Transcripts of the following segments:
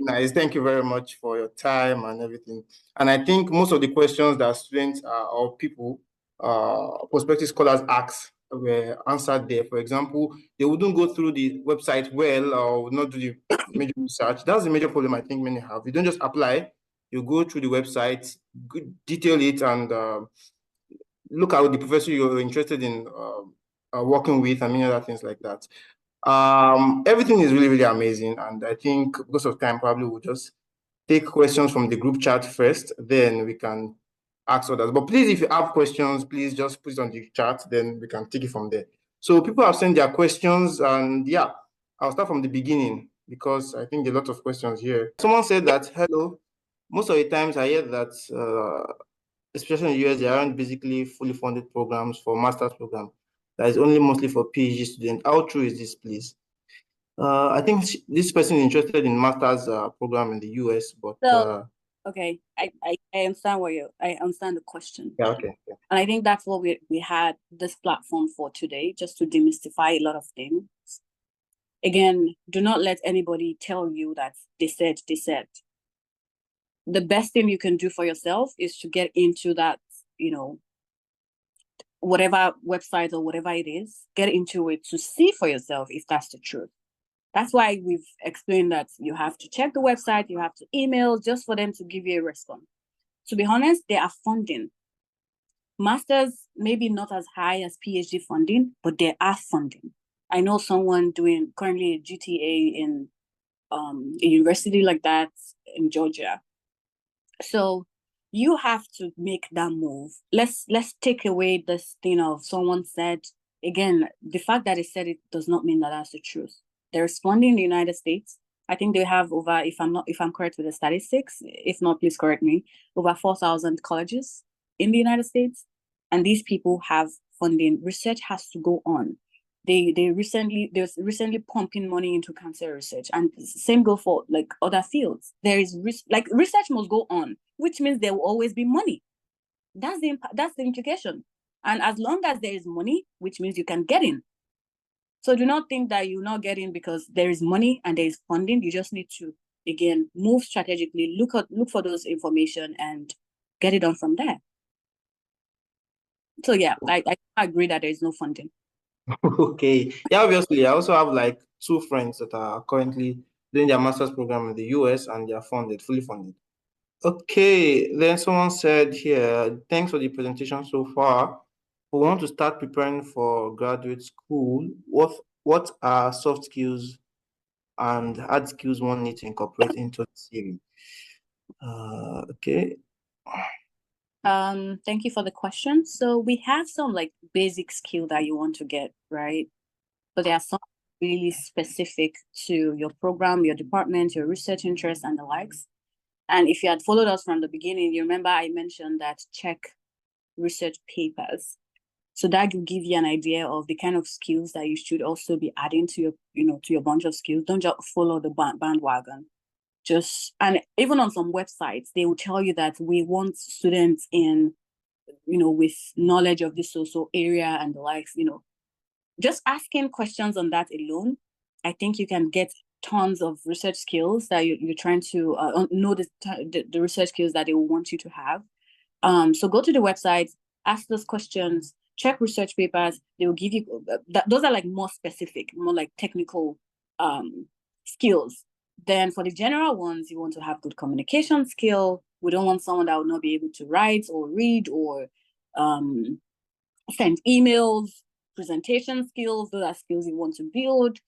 nice. Thank you very much for your time and everything. And I think most of the questions that students or people, prospective scholars ask were answered there. For example, they wouldn't go through the website well or would not do the major research. That's the major problem I think many have. You don't just apply, you go through the website, detail it, and look at the professor you're interested in working with and many other things like that. Everything is really, really amazing. And I think because of time, probably we'll just take questions from the group chat first, then we can ask others. But please, if you have questions, please just put it on the chat, then we can take it from there. So people have sent their questions, and yeah, I'll start from the beginning because I think there are a lot of questions here. Someone said that, hello, most of the times I hear that, especially in the US, there aren't basically fully funded programs for master's program. That is only mostly for PhD students. How true is this, please? I think this person is interested in master's program in the US, but okay, I understand I understand the question. Yeah, okay. Yeah. And I think that's what we had this platform for today, just to demystify a lot of things. Again, do not let anybody tell you that they said. The best thing you can do for yourself is to get into that, whatever website or whatever it is, get into it to see for yourself if that's the truth. That's why we've explained that you have to check the website, you have to email just for them to give you a response. To be honest, they are funding. Masters, maybe not as high as PhD funding, but they are funding. I know someone doing currently a GTA in a university like that in Georgia. So you have to make that move. Let's take away this thing of someone said. Again, the fact that they said it does not mean that that's the truth. They're responding in the United States. I think they have over, if I'm correct with the statistics, if not, please correct me, over 4,000 colleges in the United States. And these people have funding. Research has to go on. They're recently pumping money into cancer research, and same go for like other fields. There is research must go on, which means there will always be money. That's the implication. And as long as there is money, which means you can get in. So do not think that you're not getting because there is money and there is funding. You just need to, again, move strategically, look for those information and get it done from there. So yeah, I agree that there is no funding. Okay. Yeah, obviously, I also have like 2 friends that are currently doing their master's program in the US and they are fully funded. Okay, then someone said here, thanks for the presentation so far. We want to start preparing for graduate school. What are soft skills and hard skills one needs to incorporate into the CV? Okay. Thank you for the question. So we have some like basic skill that you want to get, right? But there are some really specific to your program, your department, your research interests, and the likes. And if you had followed us from the beginning, you remember I mentioned that check research papers. So that will give you an idea of the kind of skills that you should also be adding to your, to your bunch of skills. Don't just follow the bandwagon. And even on some websites, they will tell you that we want students in, with knowledge of this social area and the likes, just asking questions on that alone, I think you can get tons of research skills that you're trying to know the research skills that they will want you to have. So go to the website, ask those questions, check research papers. They will give you, those are like more specific, more like technical skills. Then for the general ones, you want to have good communication skill. We don't want someone that will not be able to write or read or send emails, presentation skills. Those are skills you want to build.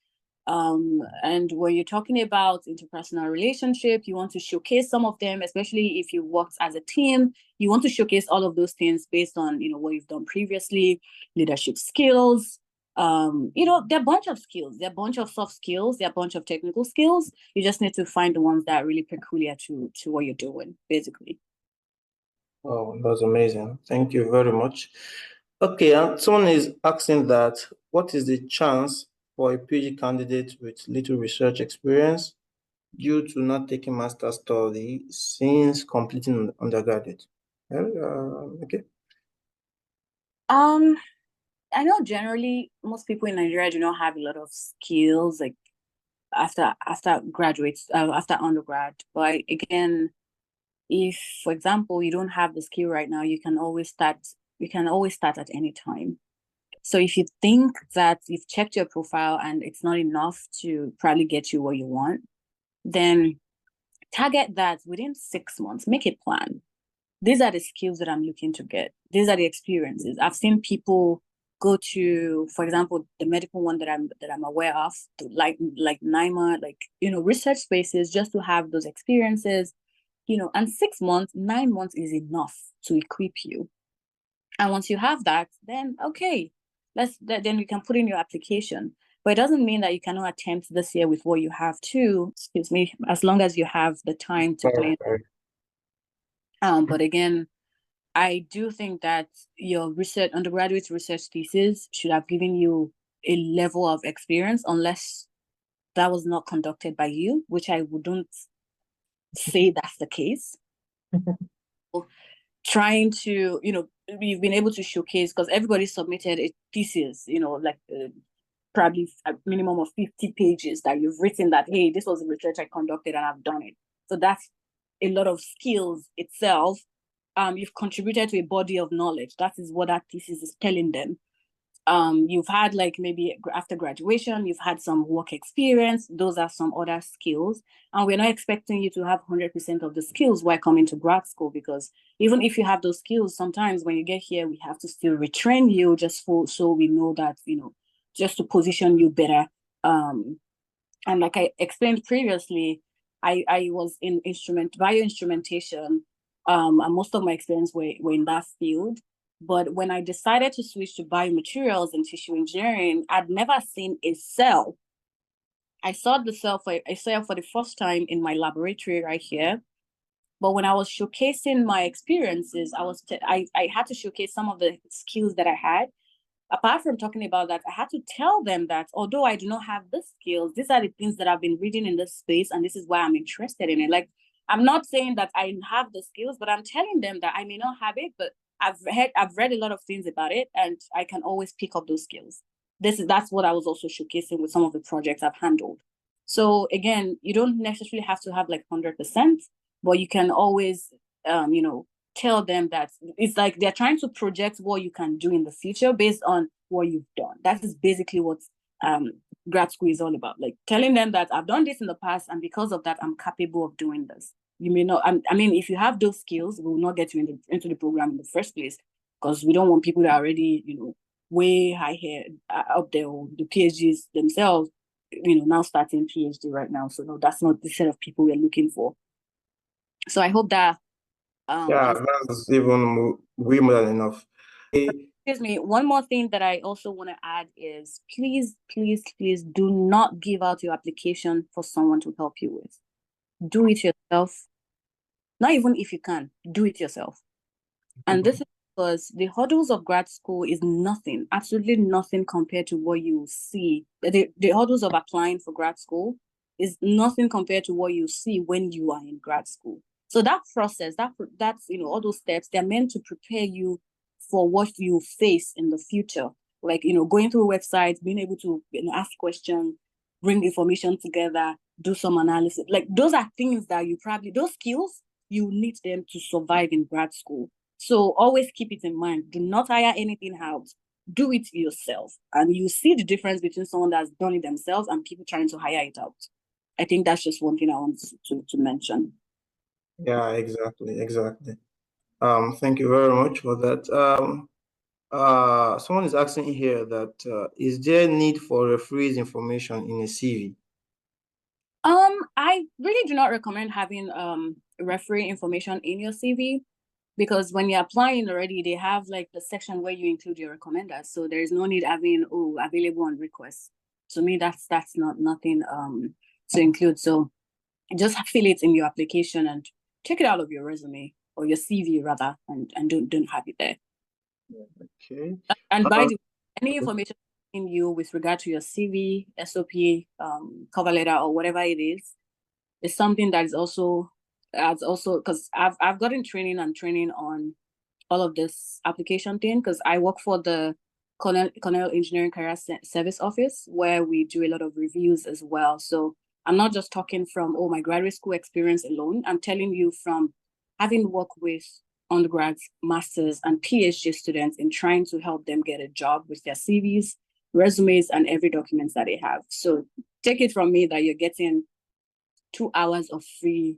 And when you're talking about interpersonal relationship, you want to showcase some of them, especially if you worked as a team. You want to showcase all of those things based on, what you've done previously, leadership skills. There are a bunch of skills. There are a bunch of soft skills. There are a bunch of technical skills. You just need to find the ones that are really peculiar to what you're doing, basically. Oh, that's amazing. Thank you very much. Okay, and someone is asking that, what is the chance for a PhD candidate with little research experience due to not taking master's study since completing undergraduate? Okay. I know generally most people in Nigeria do not have a lot of skills. Like after after undergrad. But again, if, for example, you don't have the skill right now, you can always start. You can always start at any time. So if you think that you've checked your profile and it's not enough to probably get you what you want, then target that within 6 months. Make a plan. These are the skills that I'm looking to get. These are the experiences. I've seen people go to, for example, the medical one that I'm aware of, like NIMA, like, research spaces, just to have those experiences, and 6 months, 9 months is enough to equip you. And once you have that, then okay, then we can put in your application. But it doesn't mean that you cannot attempt this year with what you have too, excuse me, as long as you have the time to plan. But again, I do think that your undergraduate research thesis should have given you a level of experience, unless that was not conducted by you, which I wouldn't say that's the case. Trying to, you've been able to showcase, because everybody submitted a thesis, like probably a minimum of 50 pages that you've written that, hey, this was the research I conducted and I've done it. So that's a lot of skills itself. You've contributed to a body of knowledge. That is what that thesis is telling them. You've had, like, maybe after graduation, you've had some work experience. Those are some other skills. And we're not expecting you to have 100% of the skills while coming to grad school, because even if you have those skills, sometimes when you get here, we have to still retrain you so we know that, just to position you better. And like I explained previously, I was in bioinstrumentation, and most of my experience were in that field. But when I decided to switch to biomaterials and tissue engineering, I'd never seen a cell. I saw the cell for the first time in my laboratory right here. But when I was showcasing my experiences, I had to showcase some of the skills that I had. Apart from talking about that, I had to tell them that although I do not have the skills, these are the things that I've been reading in this space, and this is why I'm interested in it. Like, I'm not saying that I have the skills, but I'm telling them that I may not have it, but I've read a lot of things about it, and I can always pick up those skills. That's what I was also showcasing with some of the projects I've handled. So again, you don't necessarily have to have like 100%, but you can always, tell them that it's like they're trying to project what you can do in the future based on what you've done. That is basically what grad school is all about. Like, telling them that I've done this in the past, and because of that, I'm capable of doing this. You may not, I mean, if you have those skills, we will not get you into the program in the first place, because we don't want people that are already, way high here up there, or the PhDs themselves, now starting PhD right now. So no, that's not the set of people we're looking for. So I hope that that's even way more than enough. Excuse me, one more thing that I also want to add is, please, please, please do not give out your application for someone to help you with. Do it yourself. Not even if you can, do it yourself. And this is because the hurdles of grad school is nothing, absolutely nothing compared to what you see. The hurdles of applying for grad school is nothing compared to what you see when you are in grad school. So that process, that's all those steps, they're meant to prepare you for what you face in the future. Like, going through websites, being able to ask questions, bring information together, do some analysis. Like, those are things that those skills, you need them to survive in grad school. So always keep it in mind. Do not hire anything out. Do it yourself. And you see the difference between someone that's done it themselves and people trying to hire it out. I think that's just one thing I want to mention. Yeah, exactly. Thank you very much for that. Someone is asking here that is there need for referees information in a CV? I really do not recommend having referee information in your CV, because when you're applying already, they have like the section where you include your recommenders. So there is no need having available on request. To me, that's not nothing to include. So just fill it in your application and take it out of your resume, or your CV rather, and don't have it there. Okay. And by the way, any information in you with regard to your CV, SOP, cover letter, or whatever it is something that is also because I've gotten training on all of this application thing, because I work for the Cornell Engineering Career Service Office, where we do a lot of reviews as well. So I'm not just talking from, oh, my graduate school experience alone. I'm telling you from having worked with undergrads, masters, and PhD students in trying to help them get a job with their CVs, resumes, and every document that they have. So take it from me that you're getting 2 hours of free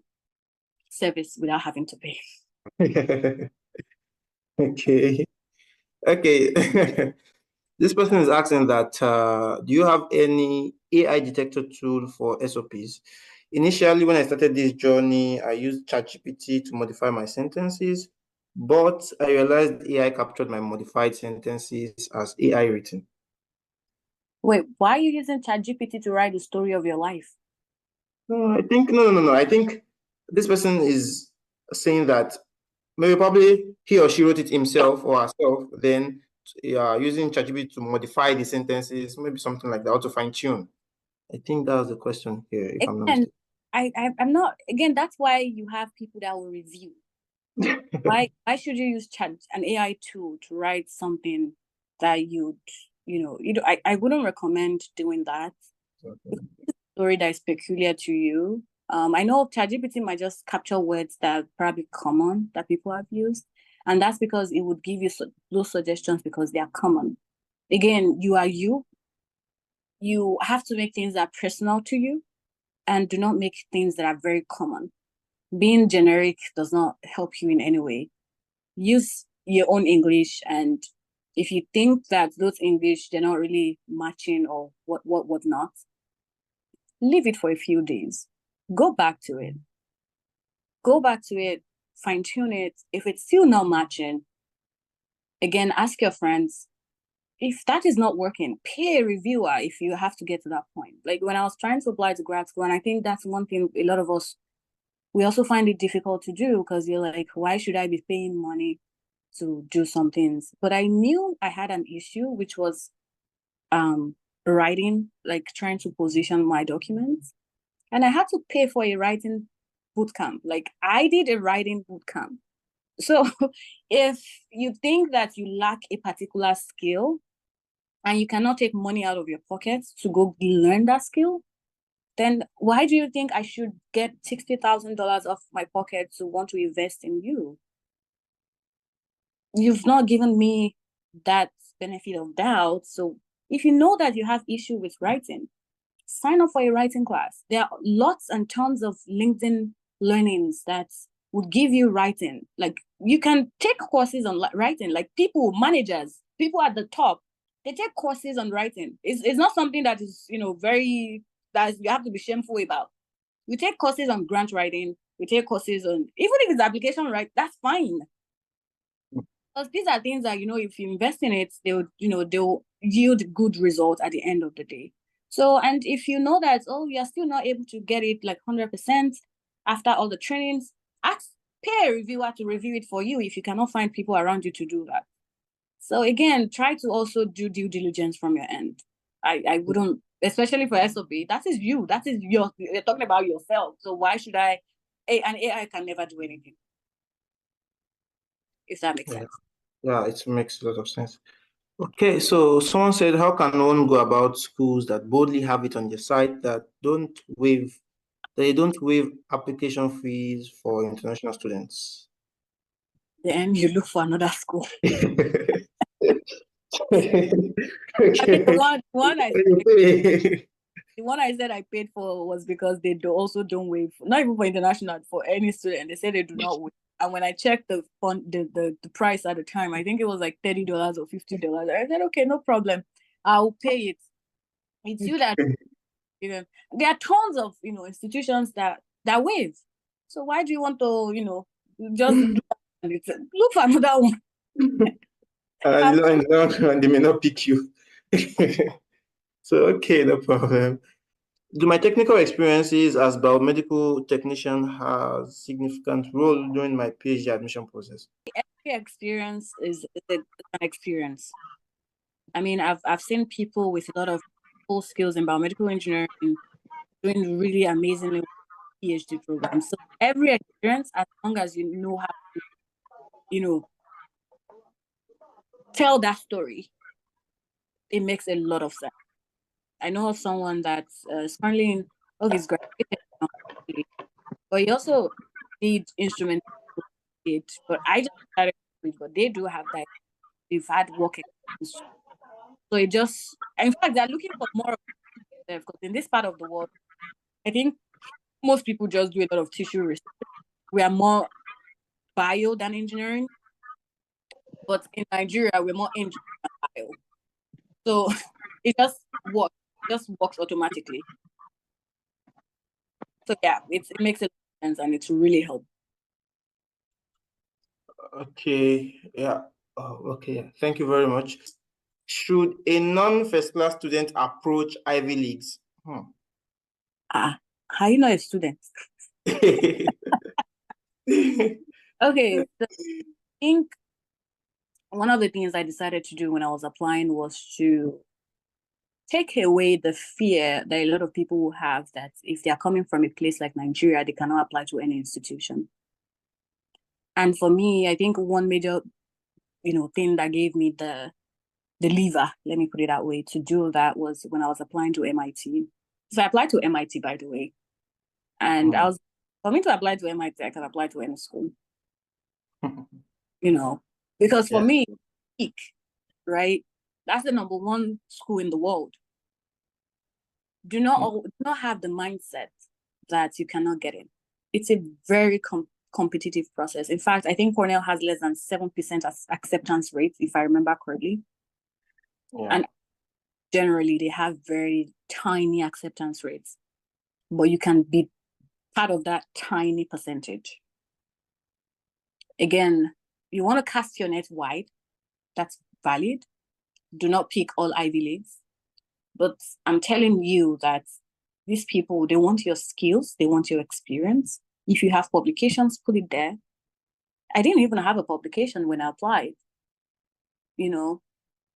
service without having to pay. Okay. Okay. This person is asking that, do you have any AI detector tool for SOPs? Initially, when I started this journey, I used ChatGPT to modify my sentences, but I realized AI captured my modified sentences as AI written. Wait, why are you using ChatGPT to write the story of your life? I think, no. I think this person is saying that maybe probably he or she wrote it himself or herself, then using ChatGPT to modify the sentences, maybe something like that, or to fine tune. I think that was the question here, if I'm not Again, mistaken. I'm not, again, that's why you have people that will review. Why should you use an AI tool to write something that I wouldn't recommend doing that. Okay. Story that is peculiar to you. I know ChatGPT might just capture words that are probably common that people have used, and that's because it would give you those suggestions because they are common. Again, you are you. You have to make things that are personal to you, and do not make things that are very common. Being generic does not help you in any way. Use your own English, and if you think that those English they're not really matching or what not, leave it for a few days. Go back to it. Fine tune it. If it's still not matching, again, ask your friends. If that is not working, pay a reviewer if you have to get to that point. Like when I was trying to apply to grad school, and I think that's one thing a lot of us, we also find it difficult to do because you're like, why should I be paying money to do some things? But I knew I had an issue, which was writing, like trying to position my documents. And I had to pay for a writing bootcamp. Like I did a writing bootcamp. So if you think that you lack a particular skill and you cannot take money out of your pocket to go learn that skill, then why do you think I should get $60,000 off my pocket to want to invest in you? You've not given me that benefit of doubt. So if you know that you have issue with writing, sign up for a writing class. There are lots and tons of LinkedIn learnings that would give you writing. Like you can take courses on writing, like managers, people at the top, they take courses on writing. It's not something that is, that you have to be shameful about. We take courses on grant writing. We take courses on, even if it's application, right? That's fine. Because these are things that, if you invest in it, they'll yield good results at the end of the day. So, and if you know that, you're still not able to get it like 100% after all the trainings, pay a reviewer to review it for you if you cannot find people around you to do that. So again, try to also do due diligence from your end. I wouldn't, especially for SOP, that is you. You're talking about yourself. So why should an AI can never do anything? If that makes sense. Yeah, it makes a lot of sense. Okay, so someone said, how can one go about schools that boldly have it on their site that they don't waive application fees for international students? Then you look for another school. Okay. I mean, the one I said I paid for was because they also don't waive, not even for international, for any student. They said they do not waive. And when I checked the price at the time, I think it was like $30 or $50. I said, okay, no problem, I'll pay it. It's you that there are tons of institutions that waive. So why do you want to just look for another one? And they may not pick you. So okay, no problem. Do my technical experiences as biomedical technician have significant role during my PhD admission process? Every experience is an experience. I mean, I've seen people with a lot of full skills in biomedical engineering doing really amazingly PhD programs. So every experience, as long as you know how to, tell that story, it makes a lot of sense. I know of someone that is currently Oh, he's graduated now, but he also did instrument, but I just started with, but they do have that. They've had work experience. So it just, in fact, they're looking for more of them because in this part of the world, I think most people just do a lot of tissue research. We are more bio than engineering, but in Nigeria, we're more engineering than bio. So it just works automatically. So yeah, it makes a lot of sense and it's really helpful. Okay, yeah. Okay, thank you very much. Should a non-first class student approach Ivy Leagues? How are you not a student? Okay, so I think one of the things I decided to do when I was applying was to take away the fear that a lot of people will have that if they are coming from a place like Nigeria, they cannot apply to any institution. And for me, I think one major, thing that gave me the lever, let me put it that way, to do that was when I was applying to MIT. So I applied to MIT, by the way. And for me to apply to MIT, I can apply to any school. Because for me, right? That's the #1 school in the world. Do not have the mindset that you cannot get in. It's a very competitive process. In fact, I think Cornell has less than 7% acceptance rate, if I remember correctly. Yeah. And generally, they have very tiny acceptance rates, but you can be part of that tiny percentage. Again, you want to cast your net wide. That's valid. Do not pick all Ivy Leagues. But I'm telling you that these people, they want your skills. They want your experience. If you have publications, put it there. I didn't even have a publication when I applied,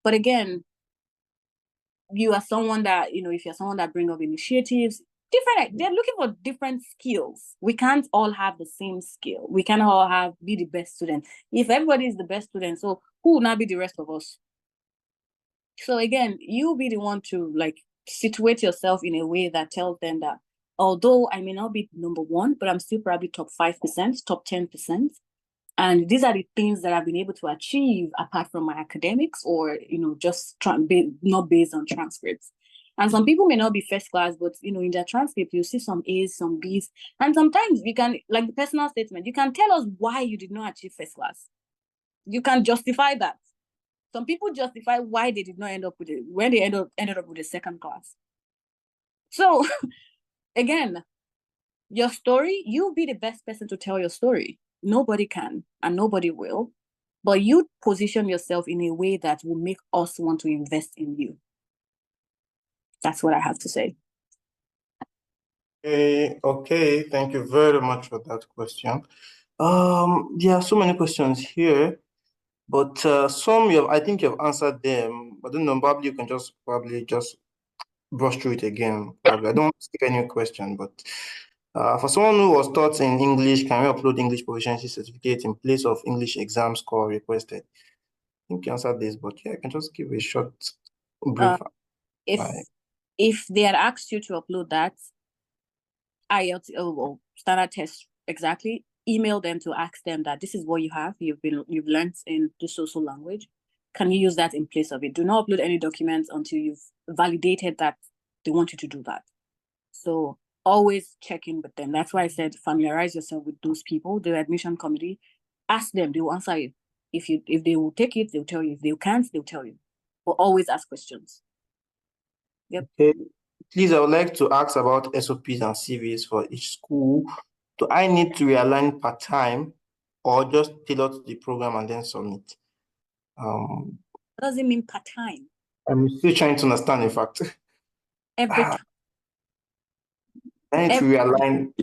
But again, you are someone that, if you're someone that brings up initiatives, they're looking for different skills. We can't all have the same skill. We can't all be the best student. If everybody is the best student, so who will not be the rest of us? So again, you'll be the one to situate yourself in a way that tells them that although I may not be #1, but I'm still probably top 5%, top 10%. And these are the things that I've been able to achieve apart from my academics or, just not based on transcripts. And some people may not be first class, but, in their transcript, you see some A's, some B's. And sometimes you can, like the personal statement, you can tell us why you did not achieve first class. You can justify that. Some people justify why they did not end up with it, when they ended up with a second class. So, again, your story, you'll be the best person to tell your story. Nobody can and nobody will, but you position yourself in a way that will make us want to invest in you. That's what I have to say. Okay, thank you very much for that question. There are so many questions here, but some I think you've answered them. I don't know, probably you can just brush through it again. Probably. I don't skip any question, but for someone who was taught in English, can we upload English proficiency certificate in place of English exam score requested? I think you answered this, but yeah, I can just give a short brief. If they had asked you to upload that IELTS or standard test exactly, email them to ask them that this is what you have. You've learned in the social language. Can you use that in place of it? Do not upload any documents until you've validated that they want you to do that. So always check in with them. That's why I said familiarize yourself with those people, the admission committee. Ask them, they will answer you. If they will take it, they'll tell you. If they can't, they'll tell you. But always ask questions. Yep. Okay. Please, I would like to ask about SOPs and CVs for each school. Do I need to realign part-time or just tailor to the program and then submit? What does it mean part-time? I'm still trying to understand, in fact. Every time. I need to realign.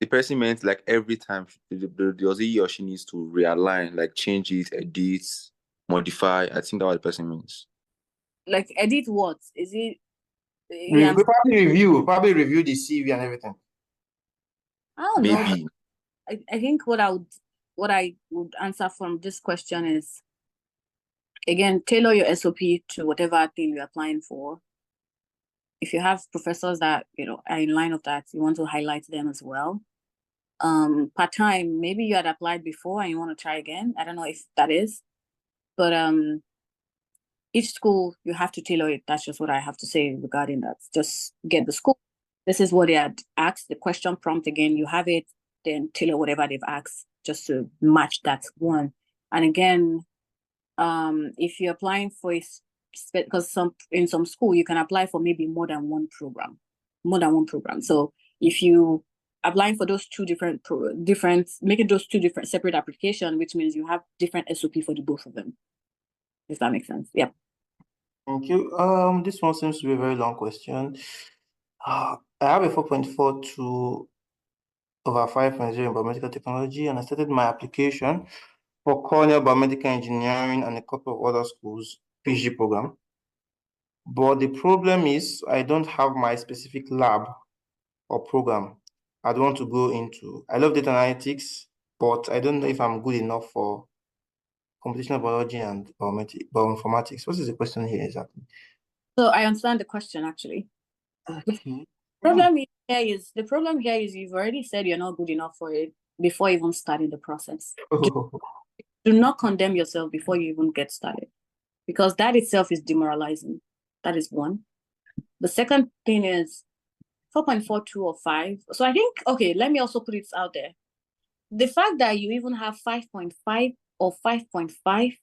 The person meant like every time he or she needs to realign, like change it, edit, modify. I think that's what the person means. Like edit what? Is it? Probably review the CV and everything. I don't know. I think what I would answer from this question is, again, tailor your SOP to whatever thing you're applying for. if you have professors that, are in line of that, you want to highlight them as well. Part-time, maybe you had applied before and you want to try again. I don't know if that is, but each school, you have to tailor it. That's just what I have to say regarding that. Just get the school. This is what they had asked, the question prompt again, you have it, then tailor whatever they've asked just to match that one. And again, if you're applying for because in some school, you can apply for maybe more than one program. So if you applying for those two making those two different separate applications, which means you have different SOP for the both of them. If that makes sense. Yeah. Thank you. This one seems to be a very long question. I have a 4.42 over 5.0 in biomedical technology, and I started my application for Cornell Biomedical Engineering and a couple of other schools, PhD program. But the problem is I don't have my specific lab or program I'd want to go into. I love data analytics, but I don't know if I'm good enough for computational biology and bioinformatics. What is the question here exactly? So I understand the question actually. Okay. The problem here is you've already said you're not good enough for it before even starting the process. Do not condemn yourself before you even get started, because that itself is demoralizing. That is one. The second thing is 4.42 or 5. So I think, okay, let me also put it out there. The fact that you even have 5.5 or 5.5,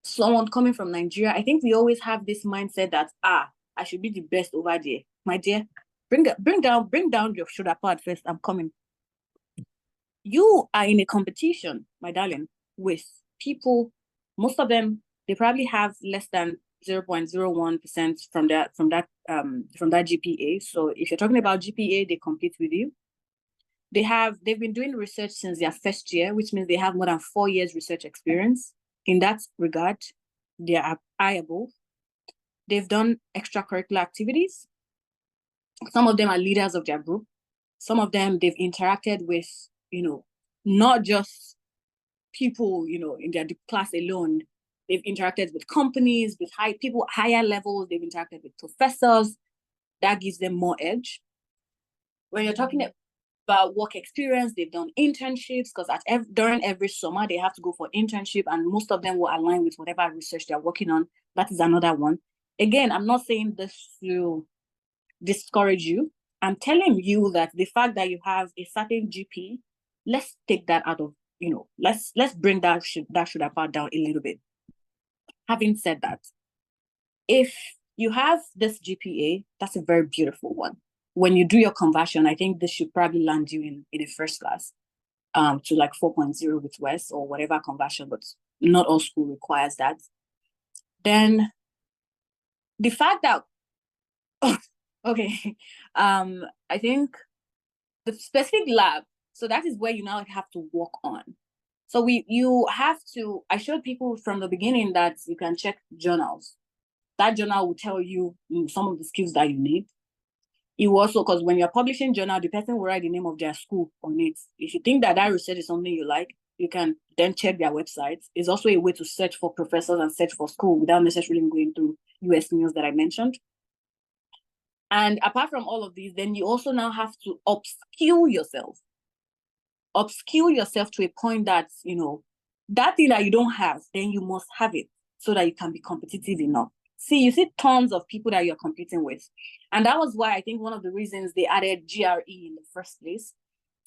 someone coming from Nigeria, I think we always have this mindset that, I should be the best over there. My dear, bring down your shoulder pad first. I'm coming. You are in a competition, my darling, with people. Most of them, they probably have less than 0.01% from that GPA. So if you're talking about GPA, they compete with you. They've been doing research since their first year, which means they have more than 4 years research experience. In that regard, they are high above. They've done extracurricular activities. Some of them are leaders of their group. Some of them, they've interacted with, not just people, in their class alone. They've interacted with companies, with higher levels. They've interacted with professors. That gives them more edge. When you're talking about work experience, they've done internships, because during every summer, they have to go for internship, and most of them will align with whatever research they're working on. That is another one. Again, I'm not saying this to discourage you. I'm telling you that the fact that you have a certain GP, let's take that out of, let's bring that shoulda part down a little bit. Having said that, if you have this GPA, that's a very beautiful one. When you do your conversion, I think this should probably land you in a first class to like 4.0 with West or whatever conversion, but not all school requires that. Then the fact that, okay, I think the specific lab, so that is where you now have to work on. So you have to, I showed people from the beginning that you can check journals. That journal will tell you some of the skills that you need. You also, because when you're publishing journal, the person will write the name of their school on it. If you think that research is something you like, you can then check their websites. It's also a way to search for professors and search for school without necessarily going through US News that I mentioned. And apart from all of these, then you also now have to upskill yourself. Upskill yourself to a point that, that thing that you don't have, then you must have it so that you can be competitive enough. See, you see tons of people that you're competing with. And that was why I think one of the reasons they added GRE in the first place,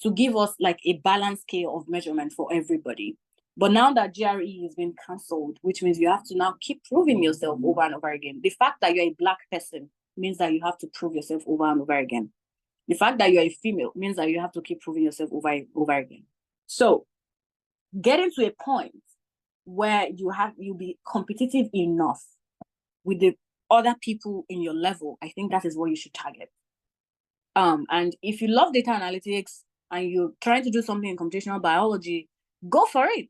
to give us like a balanced scale of measurement for everybody. But now that GRE has been cancelled, which means you have to now keep proving yourself over and over again. The fact that you're a Black person means that you have to prove yourself over and over again. The fact that you're a female means that you have to keep proving yourself over again. So getting to a point where you'll be competitive enough with the other people in your level, I think that is what you should target. And if you love data analytics and you're trying to do something in computational biology, go for it.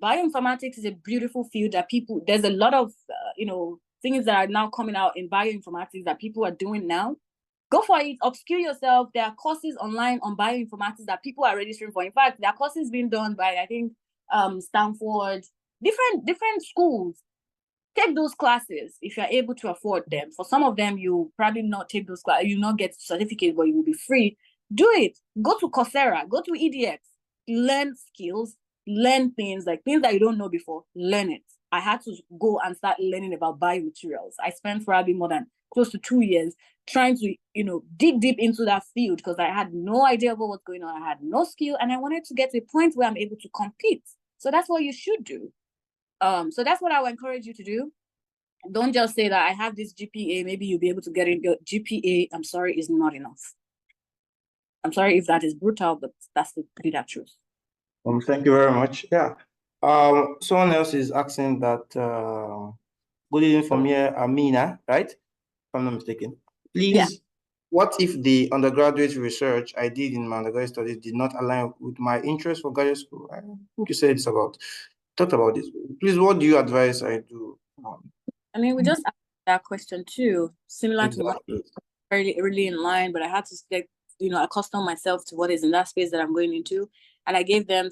Bioinformatics is a beautiful field that there's a lot of, things that are now coming out in bioinformatics that people are doing now. Go for it, upskill yourself. There are courses online on bioinformatics that people are registering for. In fact, there are courses being done by, I think, Stanford, different schools take those classes if you're able to afford them. For some of them, you probably not take those classes, you not get certificate, but you will be free. Do it. Go to Coursera, go to EDX, learn skills, learn things that you don't know before, learn it. I had to go and start learning about biomaterials. I spent probably more than close to 2 years trying to, dig deep into that field because I had no idea what was going on. I had no skill and I wanted to get to a point where I'm able to compete. So that's what you should do. So that's what I would encourage you to do. Don't just say that I have this GPA, maybe you'll be able to get in. Your GPA, I'm sorry, is not enough. I'm sorry if that is brutal, but that's the bitter truth. Thank you very much. Yeah. Someone else is asking that, good evening from here, Amina, right? If I'm not mistaken. Please, Yeah. What if the undergraduate research I did in my undergraduate studies did not align with my interest for graduate school? I think you said it's talked about this. Please, what do you advise I do? I mean, we just asked that question too, similar Exactly. to mine, really in line, but I had to accustom myself to what is in that space that I'm going into. And I gave them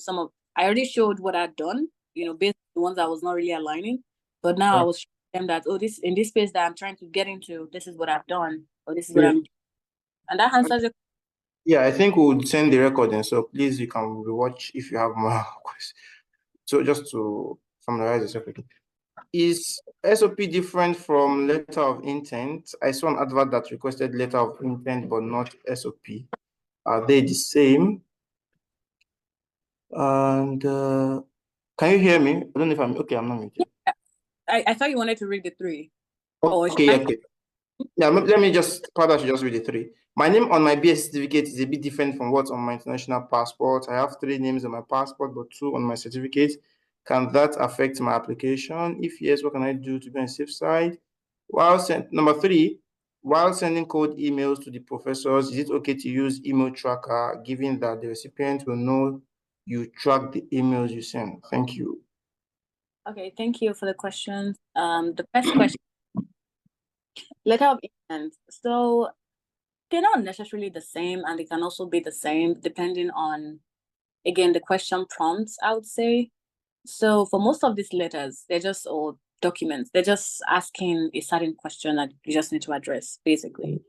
I already showed what I'd done, based on the ones I was not really aligning. But now I was showing them that, in this space that I'm trying to get into, this is what I've done, or this is what I'm doing. And that answers your question. Yeah, I think we'll send the recording. So please, you can rewatch if you have more questions. So just to summarize this quickly. Is SOP different from letter of intent? I saw an advert that requested letter of intent, but not SOP. Are they the same? And can you hear me? I don't know if I'm okay. I'm not muted. Yeah. I thought you wanted to read the 3. Okay. Yeah, let me just read the 3. My name on my BS certificate is a bit different from what's on my international passport. I have 3 names on my passport, but 2 on my certificate. Can that affect my application? If yes, what can I do to be on the safe side? Number 3, while sending cold emails to the professors, is it okay to use email tracker, given that the recipient will know you track the emails you send? Thank you. Okay, thank you for the question. The first question, letter of intent. So they're not necessarily the same, and they can also be the same depending on, again, the question prompts, I would say. So for most of these letters, they're just all documents. They're just asking a certain question that you just need to address, basically.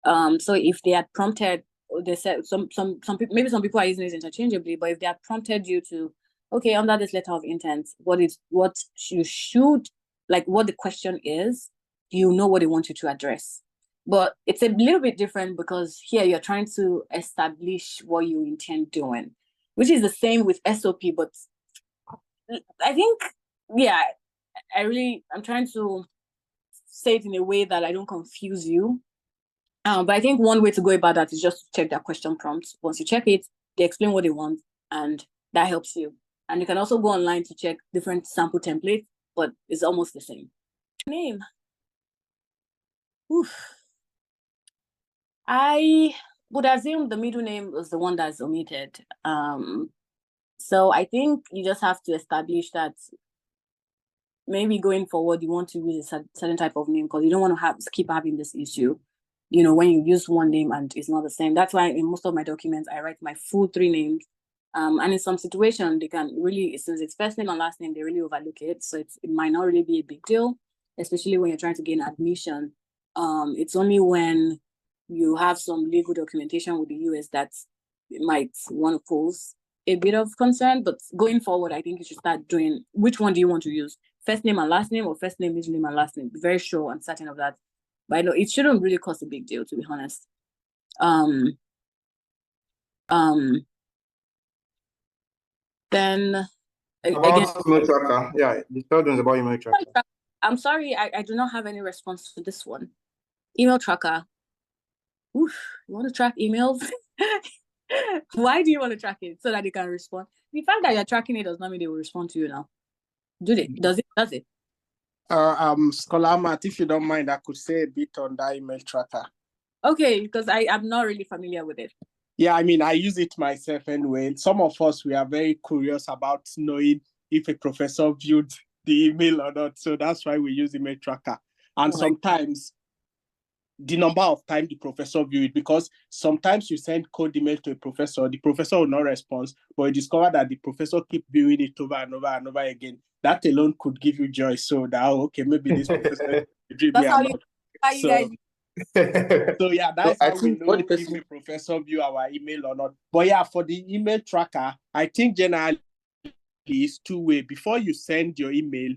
So if they had prompted, they said some people, maybe some people are using it interchangeably, but if they had prompted you to, okay, under this letter of intent, what you should, like what the question is, you know what they want you to address. But it's a little bit different because here you're trying to establish what you intend doing, which is the same with SOP, but I think, yeah, I'm trying to say it in a way that I don't confuse you. But I think one way to go about that is just to check their question prompts. Once you check it, they explain what they want, and that helps you. And you can also go online to check different sample templates, but it's almost the same. Name. Oof. I would assume the middle name was the one that's omitted. So I think you just have to establish that maybe going forward, you want to use a certain type of name because you don't want to keep having this issue, when you use one name and it's not the same. That's why in most of my documents, I write my full 3 names. And in some situations, they can really, since it's first name and last name, they really overlook it. So it might not really be a big deal, especially when you're trying to gain admission. It's only when you have some legal documentation with the US that it might want to pose a bit of concern. But going forward, I think you should start doing, which one do you want to use? First name and last name, or first name, middle name, and last name? Be very sure and certain of that. But I know it shouldn't really cause a big deal, to be honest. Then again, email tracker. Yeah, the third one is about email tracker. I'm sorry, I do not have any response to this one. Email tracker. Oof, you want to track emails? Why do you want to track it? So that they can respond? The fact that you're tracking it does not mean they will respond to you now. Does it? Scholar Matt, if you don't mind, I could say a bit on that email tracker. Okay, because I'm not really familiar with it. Yeah, I mean, I use it myself anyway. Some of us, we are very curious about knowing if a professor viewed the email or not. So that's why we use email tracker. And sometimes the number of time the professor view it, because sometimes you send code email to a professor, the professor will not respond, but you discover that the professor keep viewing it over and over and over again. That alone could give you joy. So that, okay, maybe this professor dream me That's how and you, not. how you guys. So yeah, So that's I how we think what know the if person a professor view our email or not. But yeah, for the email tracker, I think generally it's two-way. Before you send your email,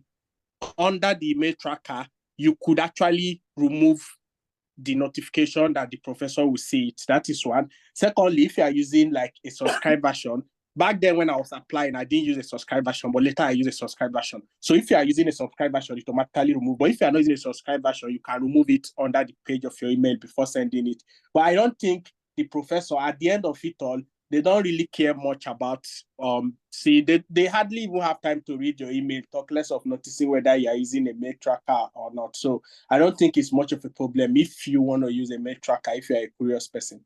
under the email tracker, you could actually remove the notification that the professor will see it. That is one. Secondly, if you are using like a subscribed version, back then when I was applying, I didn't use a subscribed version, but later I use a subscribed version. So if you are using a subscribed version, it automatically remove. But if you are not using a subscribed version, you can remove it under the page of your email before sending it. But I don't think the professor, at the end of it all, they don't really care much about they hardly even have time to read your email, talk less of noticing whether you are using a mail tracker or not. So I don't think it's much of a problem if you want to use a mail tracker, if you're a curious person.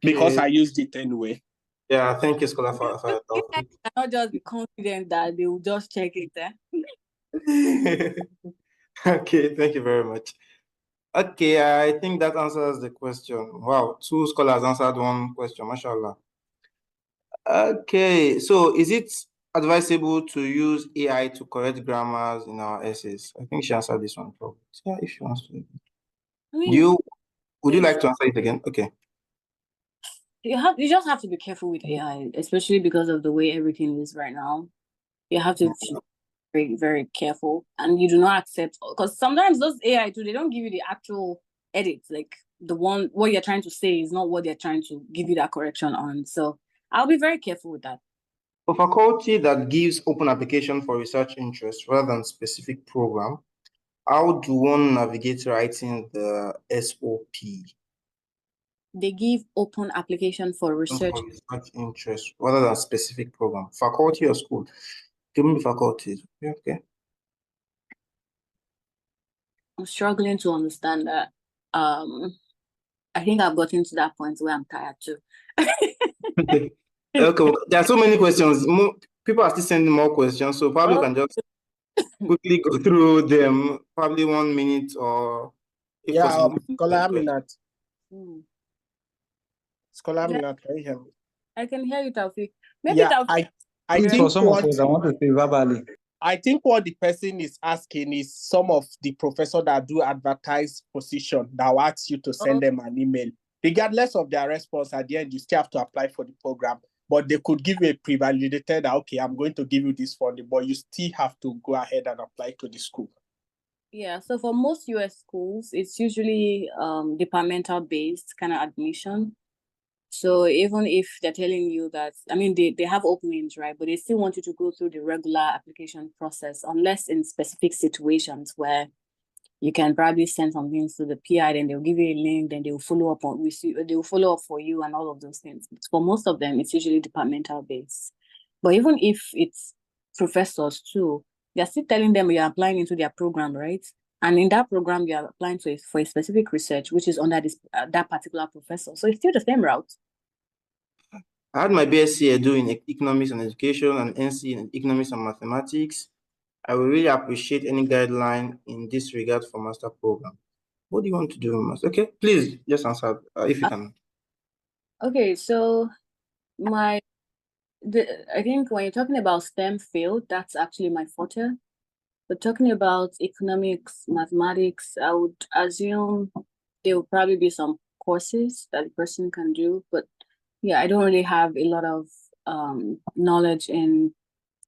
Because I used it anyway. Yeah, thank you, Scholar, for your You guys cannot just be confident that they will just check it. Okay, thank you very much. Okay, I think that answers the question. Wow, 2 scholars answered 1 question, mashallah. Okay, so is it advisable to use AI to correct grammars in our essays? I think she answered this one probably. Yeah, if she wants to. Would you like to answer it again? Okay. You just have to be careful with AI, especially because of the way everything is right now. You have to be very, very careful, and you do not accept, because sometimes those AI too, they don't give you the actual edits, like the one what you're trying to say is not what they're trying to give you that correction on. So I'll be very careful with that. For faculty that gives open application for research interest rather than specific program, how do one navigate writing the SOP? They give open application for research Interest rather than specific program. Faculty or school? Give me faculties. Okay. I'm struggling to understand that. I think I've gotten to that point where I'm tired too. Okay. There are so many questions. People are still sending more questions, so probably we can just quickly go through them. Probably 1 minute or if possible. Scholar Minat. Scholar Yeah. Minat, can you hear me? I can hear you, Taufik. Maybe Yeah, Taufik. I think for some of us, I want to say verbally. I think what the person is asking is some of the professors that do advertise position that will ask you to send them an email. Regardless of their response, at the end, you still have to apply for the program. But they could give you a pre-validated, okay, I'm going to give you this funding, but you still have to go ahead and apply to the school. Yeah, so for most US schools, it's usually departmental based kind of admission. So even if they're telling you that, I mean, they have openings, right? But they still want you to go through the regular application process, unless in specific situations where you can probably send some things to the PI, then they'll give you a link, then they'll follow up with you, they'll follow up for you and all of those things. But for most of them, it's usually departmental based. But even if it's professors too, they're still telling them you're applying into their program, right? And in that program, you're applying for a specific research, which is under this that particular professor. So it's still the same route. I had my BSc Edu in Economics and Education and NC in Economics and Mathematics. I would really appreciate any guideline in this regard for master program. What do you want to do, master? Okay, please just answer if you can. Okay, so I think when you're talking about STEM field, that's actually my forte. But talking about economics, mathematics, I would assume there will probably be some courses that the person can do. But yeah, I don't really have a lot of knowledge in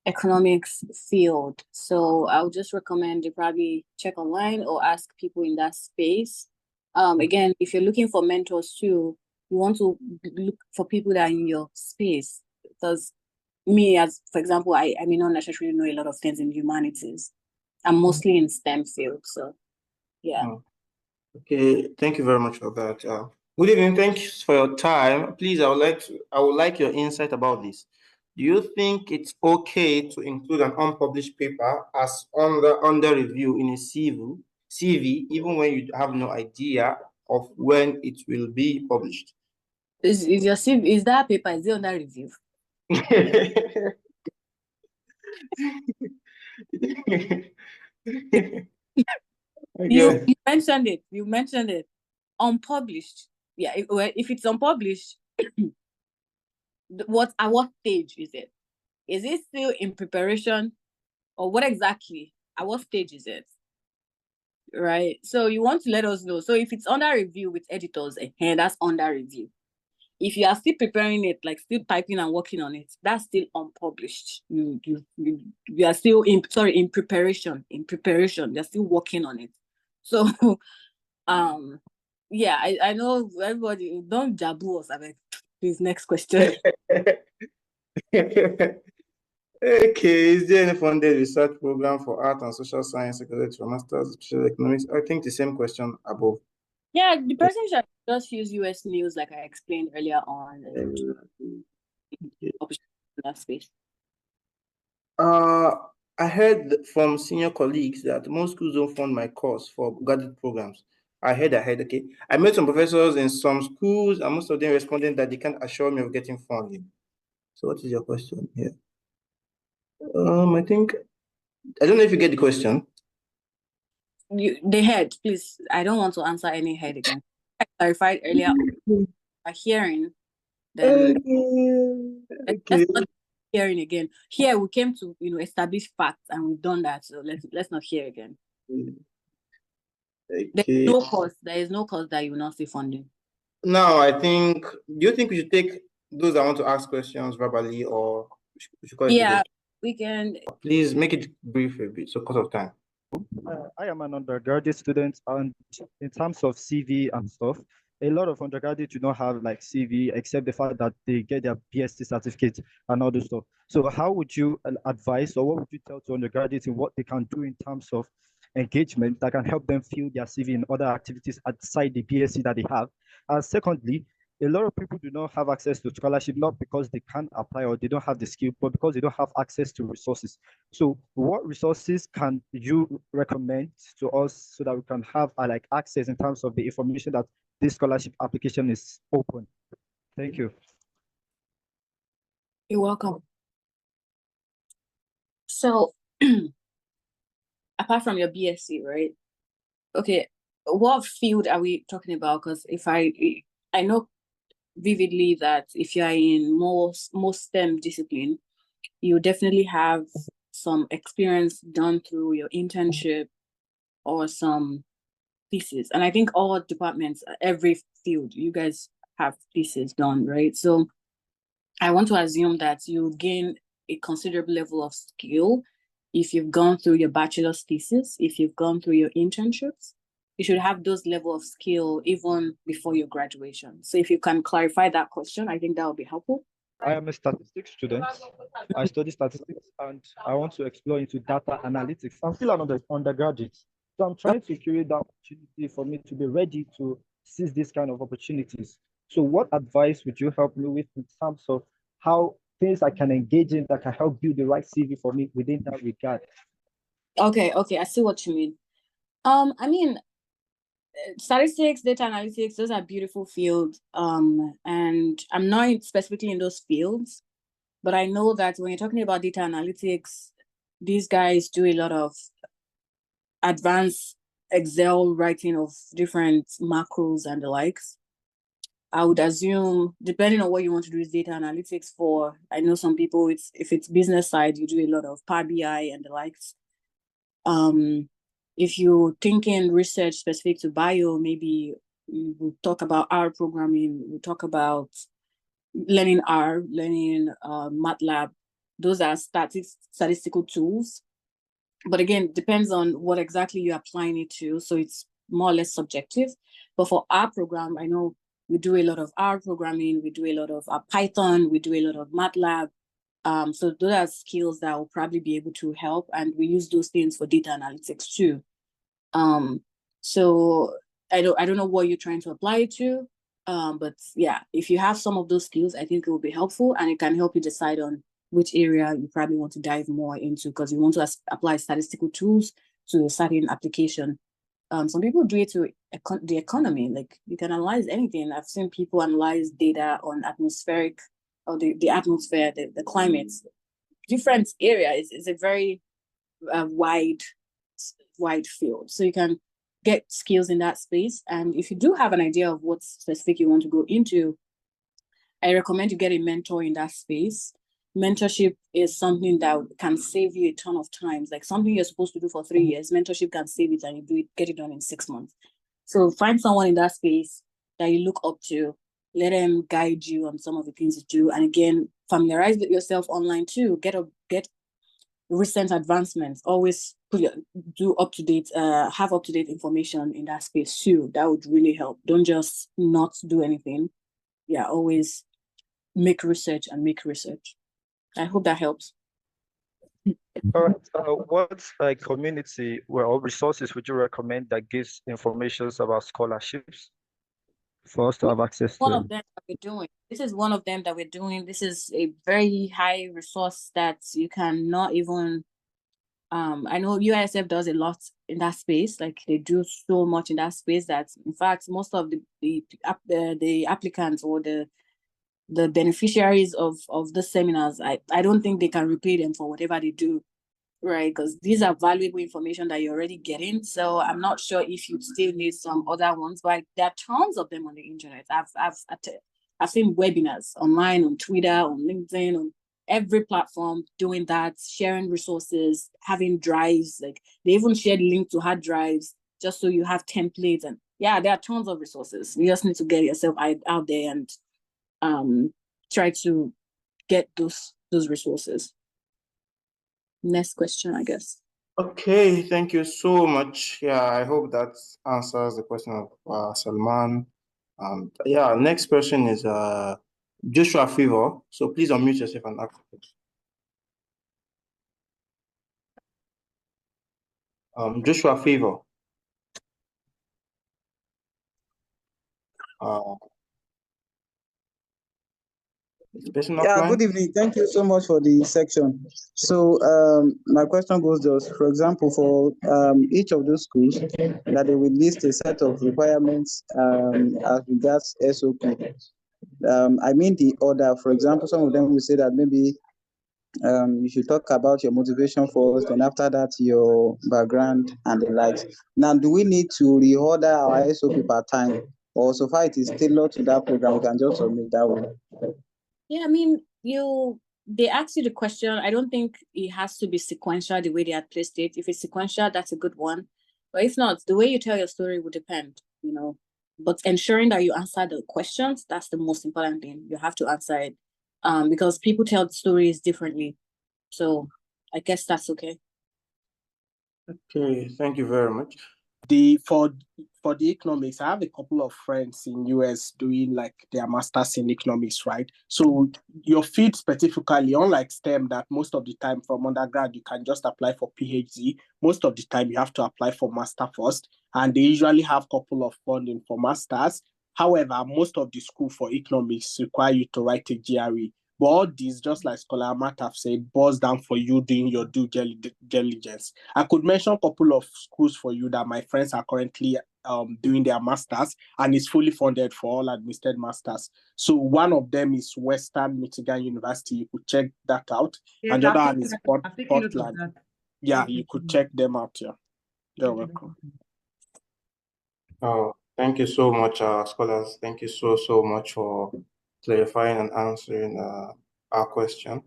economics field. So I would just recommend you probably check online or ask people in that space. Again, if you're looking for mentors too, you want to look for people that are in your space. Because me, as for example, I may not necessarily know a lot of things in humanities. I'm mostly in STEM field, so yeah. Okay, thank you very much for that. Good evening. Thanks for your time. Please, I would like your insight about this. Do you think it's okay to include an unpublished paper as under review in a CV, even when you have no idea of when it will be published? Is your CV, is that paper, is it under review? Okay. You mentioned it. You mentioned it. Unpublished. Yeah. If it's unpublished, at what stage is it? Is it still in preparation, or what exactly? At what stage is it? Right. So you want to let us know. So if it's under review with editors, that's under review. If you are still preparing it, like still typing and working on it, that's still unpublished. You are still in preparation. In preparation, you're still working on it. So yeah, I know everybody don't jabu us. I mean, please, next question. Okay, is there any funded research program for art and social science equivalent to a master's in social economics? I think the same question above. Yeah, the person should just use US News, like I explained earlier on. Opportunity in that space. I heard from senior colleagues that most schools don't fund my course for graduate programs. Okay. I met some professors in some schools, and most of them responded that they can't assure me of getting funding. So what is your question here? I think, I don't know if you get the question. The head, please. I don't want to answer any head again. I clarified earlier by hearing, then Okay. let's not hearing again. Here we came to establish facts, and we've done that. So let's not hear again. Okay. There is no cost that you will not see funding. Now, I think, do you think we should take those that want to ask questions verbally, or we should call it? Yeah, we can. Please make it brief a bit, so cut of time. I am an undergraduate student, and in terms of CV and stuff, a lot of undergraduates do not have like CV, except the fact that they get their BSc certificate and all this stuff. So how would you advise, or what would you tell to undergraduates in what they can do in terms of engagement that can help them fill their CV in other activities outside the BSc that they have? And secondly, a lot of people do not have access to scholarship, not because they can't apply or they don't have the skill, but because they don't have access to resources. So what resources can you recommend to us so that we can have like access in terms of the information that this scholarship application is open? Thank you. You're welcome. So apart from your BSc, right? Okay, what field are we talking about? Because if I know vividly that if you are in most STEM discipline, you definitely have some experience done through your internship or some thesis. And I think all departments, every field, you guys have thesis done, right? So I want to assume that you gain a considerable level of skill if you've gone through your bachelor's thesis, if you've gone through your internships. You should have those level of skill even before your graduation. So if you can clarify that question, I think that would be helpful. I am a statistics student. I study statistics and I want to explore into data analytics. I'm still an undergraduate. So I'm trying to create that opportunity for me to be ready to seize this kind of opportunities. So what advice would you help me with in terms of how things I can engage in that can help build the right CV for me within that regard? Okay, I see what you mean. I mean, statistics, data analytics, those are beautiful fields. And I'm not specifically in those fields, but I know that when you're talking about data analytics, these guys do a lot of advanced Excel writing of different macros and the likes. I would assume, depending on what you want to do with data analytics for, I know some people, if it's business side, you do a lot of Power BI and the likes. If you're thinking research specific to bio, maybe we'll talk about R programming, we'll talk about learning R, learning MATLAB. Those are statistical tools. But again, it depends on what exactly you're applying it to. So it's more or less subjective. But for our program, I know we do a lot of R programming, we do a lot of Python, we do a lot of MATLAB. So those are skills that will probably be able to help, and we use those things for data analytics too. So I don't know what you're trying to apply it to, but yeah, if you have some of those skills, I think it will be helpful, and it can help you decide on which area you probably want to dive more into, because you want to apply statistical tools to a certain application. Some people do it to the economy, like you can analyze anything. I've seen people analyze data on atmospheric, or the atmosphere, the climate, different areas. It's a very wide field. So you can get skills in that space. And if you do have an idea of what specific you want to go into, I recommend you get a mentor in that space. Mentorship is something that can save you a ton of times. Like something you're supposed to do for 3 years, mentorship can save it and you do it, get it done in 6 months. So find someone in that space that you look up to, let them guide you on some of the things to do. And again, familiarize with yourself online too. Get recent advancements. Always have up-to-date information in that space too. That would really help. Don't just not do anything. Yeah, always make research. I hope that helps. All right. What community or resources would you recommend that gives information about scholarships for us to have access One to? of them that we're doing. This is one of them that we're doing. This is a very high resource that you cannot even. I know UISF does a lot in that space. Like they do so much in that space that, in fact, most of the applicants or the beneficiaries of the seminars, I don't think they can repay them for whatever they do, right? Because these are valuable information that you're already getting. So I'm not sure if you still need some other ones, but there are tons of them on the internet. I've seen webinars online, on Twitter, on LinkedIn, on every platform doing that, sharing resources, having drives. Like they even shared link to hard drives just so you have templates. And yeah, there are tons of resources. You just need to get yourself out there and try to get those resources. Next question, I guess. Okay, thank you so much. Yeah, I hope that answers the question of Salman. Yeah, next question is Joshua Favor. So please unmute yourself and ask the question. Joshua Favor. Yeah, good evening. Thank you so much for the section. So my question goes just, for example, for each of those schools, that they will list a set of requirements as regards SOP. I mean the order. For example, some of them will say that maybe you should talk about your motivation first, and after that your background and the likes. Now, do we need to reorder our SOP per time, or so far it is tailored to that program, we can just submit that one? Yeah, I mean, they ask you the question. I don't think it has to be sequential the way they had placed it. If it's sequential, that's a good one. But if not, the way you tell your story will depend, But ensuring that you answer the questions, that's the most important thing. You have to answer it. Because people tell stories differently. So I guess that's okay. Okay, thank you very much. For the economics, I have a couple of friends in US doing like their masters in economics, right? So your field specifically, unlike STEM, that most of the time from undergrad you can just apply for PhD. Most of the time you have to apply for master first, and they usually have a couple of funding for masters. However, most of the school for economics require you to write a GRE. But all these, just like Scholar Matt have said, boils down for you doing your due diligence. I could mention a couple of schools for you that my friends are currently doing their masters, and it's fully funded for all administered masters. So one of them is Western Michigan University. You could check that out. Yes, and the other one is Portland. Yeah, you could check them out. Yeah, you're welcome. Oh, thank you so much, scholars. Thank you so much for clarifying and answering our question.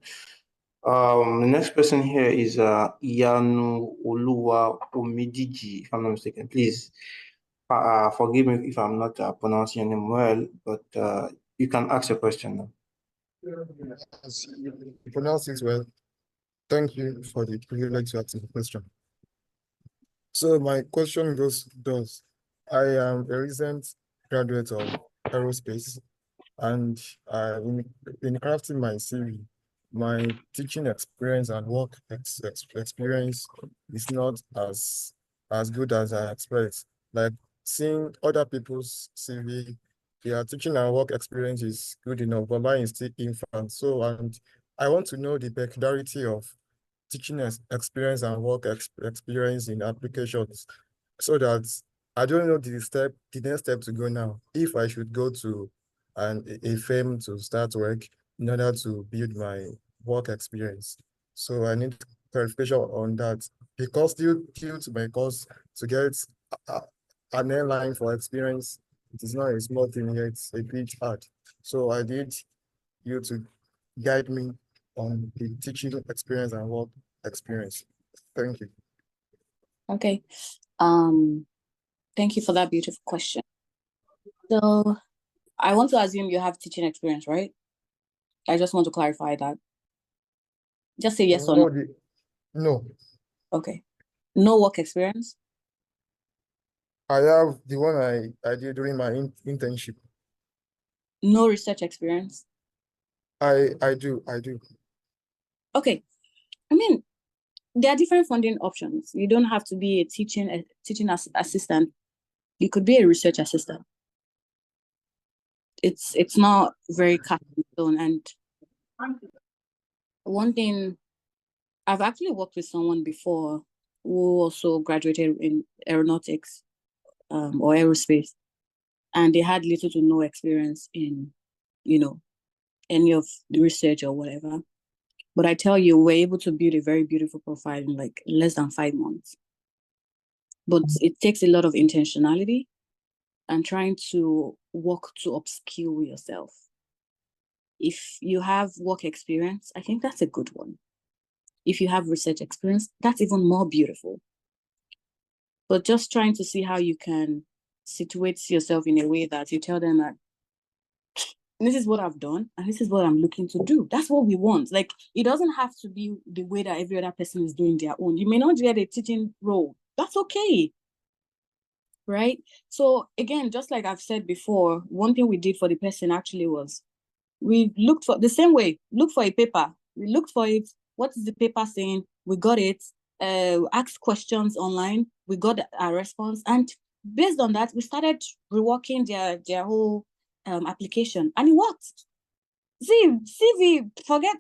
The next person here is Iyanu Oluwa Omidiji, if I'm not mistaken. Please forgive me if I'm not pronouncing your name well, but you can ask your question now. Yes, you pronounce it well. Thank you for the privilege to ask the question. So my question goes thus. I am a recent graduate of aerospace, and in crafting my CV, my teaching experience and work experience is not as good as I expect. Like seeing other people's CV, their teaching and work experience is good enough, but mine is still infant. So, and I want to know the peculiarity of teaching experience and work experience in applications, so that I don't know the next step to go now. If I should go to a firm to start work in order to build my work experience. So I need clarification on that, because due to my course to get an airline for experience. It is not a small thing here, it's a bit hard. So I need you to guide me on the teaching experience and work experience. Thank you. Okay. Thank you for that beautiful question. So I want to assume you have teaching experience, right? I just want to clarify that. Just say yes or no. No. Okay. No work experience? I have the one I did during my internship. No research experience? I do. Okay. I mean, there are different funding options. You don't have to be a teaching assistant. You could be a research assistant. It's not very cast in stone. And one thing, I've actually worked with someone before who also graduated in aeronautics or aerospace, and they had little to no experience in, any of the research or whatever. But I tell you, we're able to build a very beautiful profile in like less than 5 months. But it takes a lot of intentionality and trying to work to upskill yourself. If you have work experience, I think that's a good one. If you have research experience, that's even more beautiful. But just trying to see how you can situate yourself in a way that you tell them that this is what I've done and this is what I'm looking to do. That's what we want. Like, it doesn't have to be the way that every other person is doing their own. You may not get a teaching role. That's okay. Right? So again, just like I've said before, one thing we did for the person actually was we looked for the same way, look for a paper. We looked for it. What is the paper saying? We got it. Asked questions online. We got a response. And based on that, we started reworking their whole application. And it worked. See, CV, forget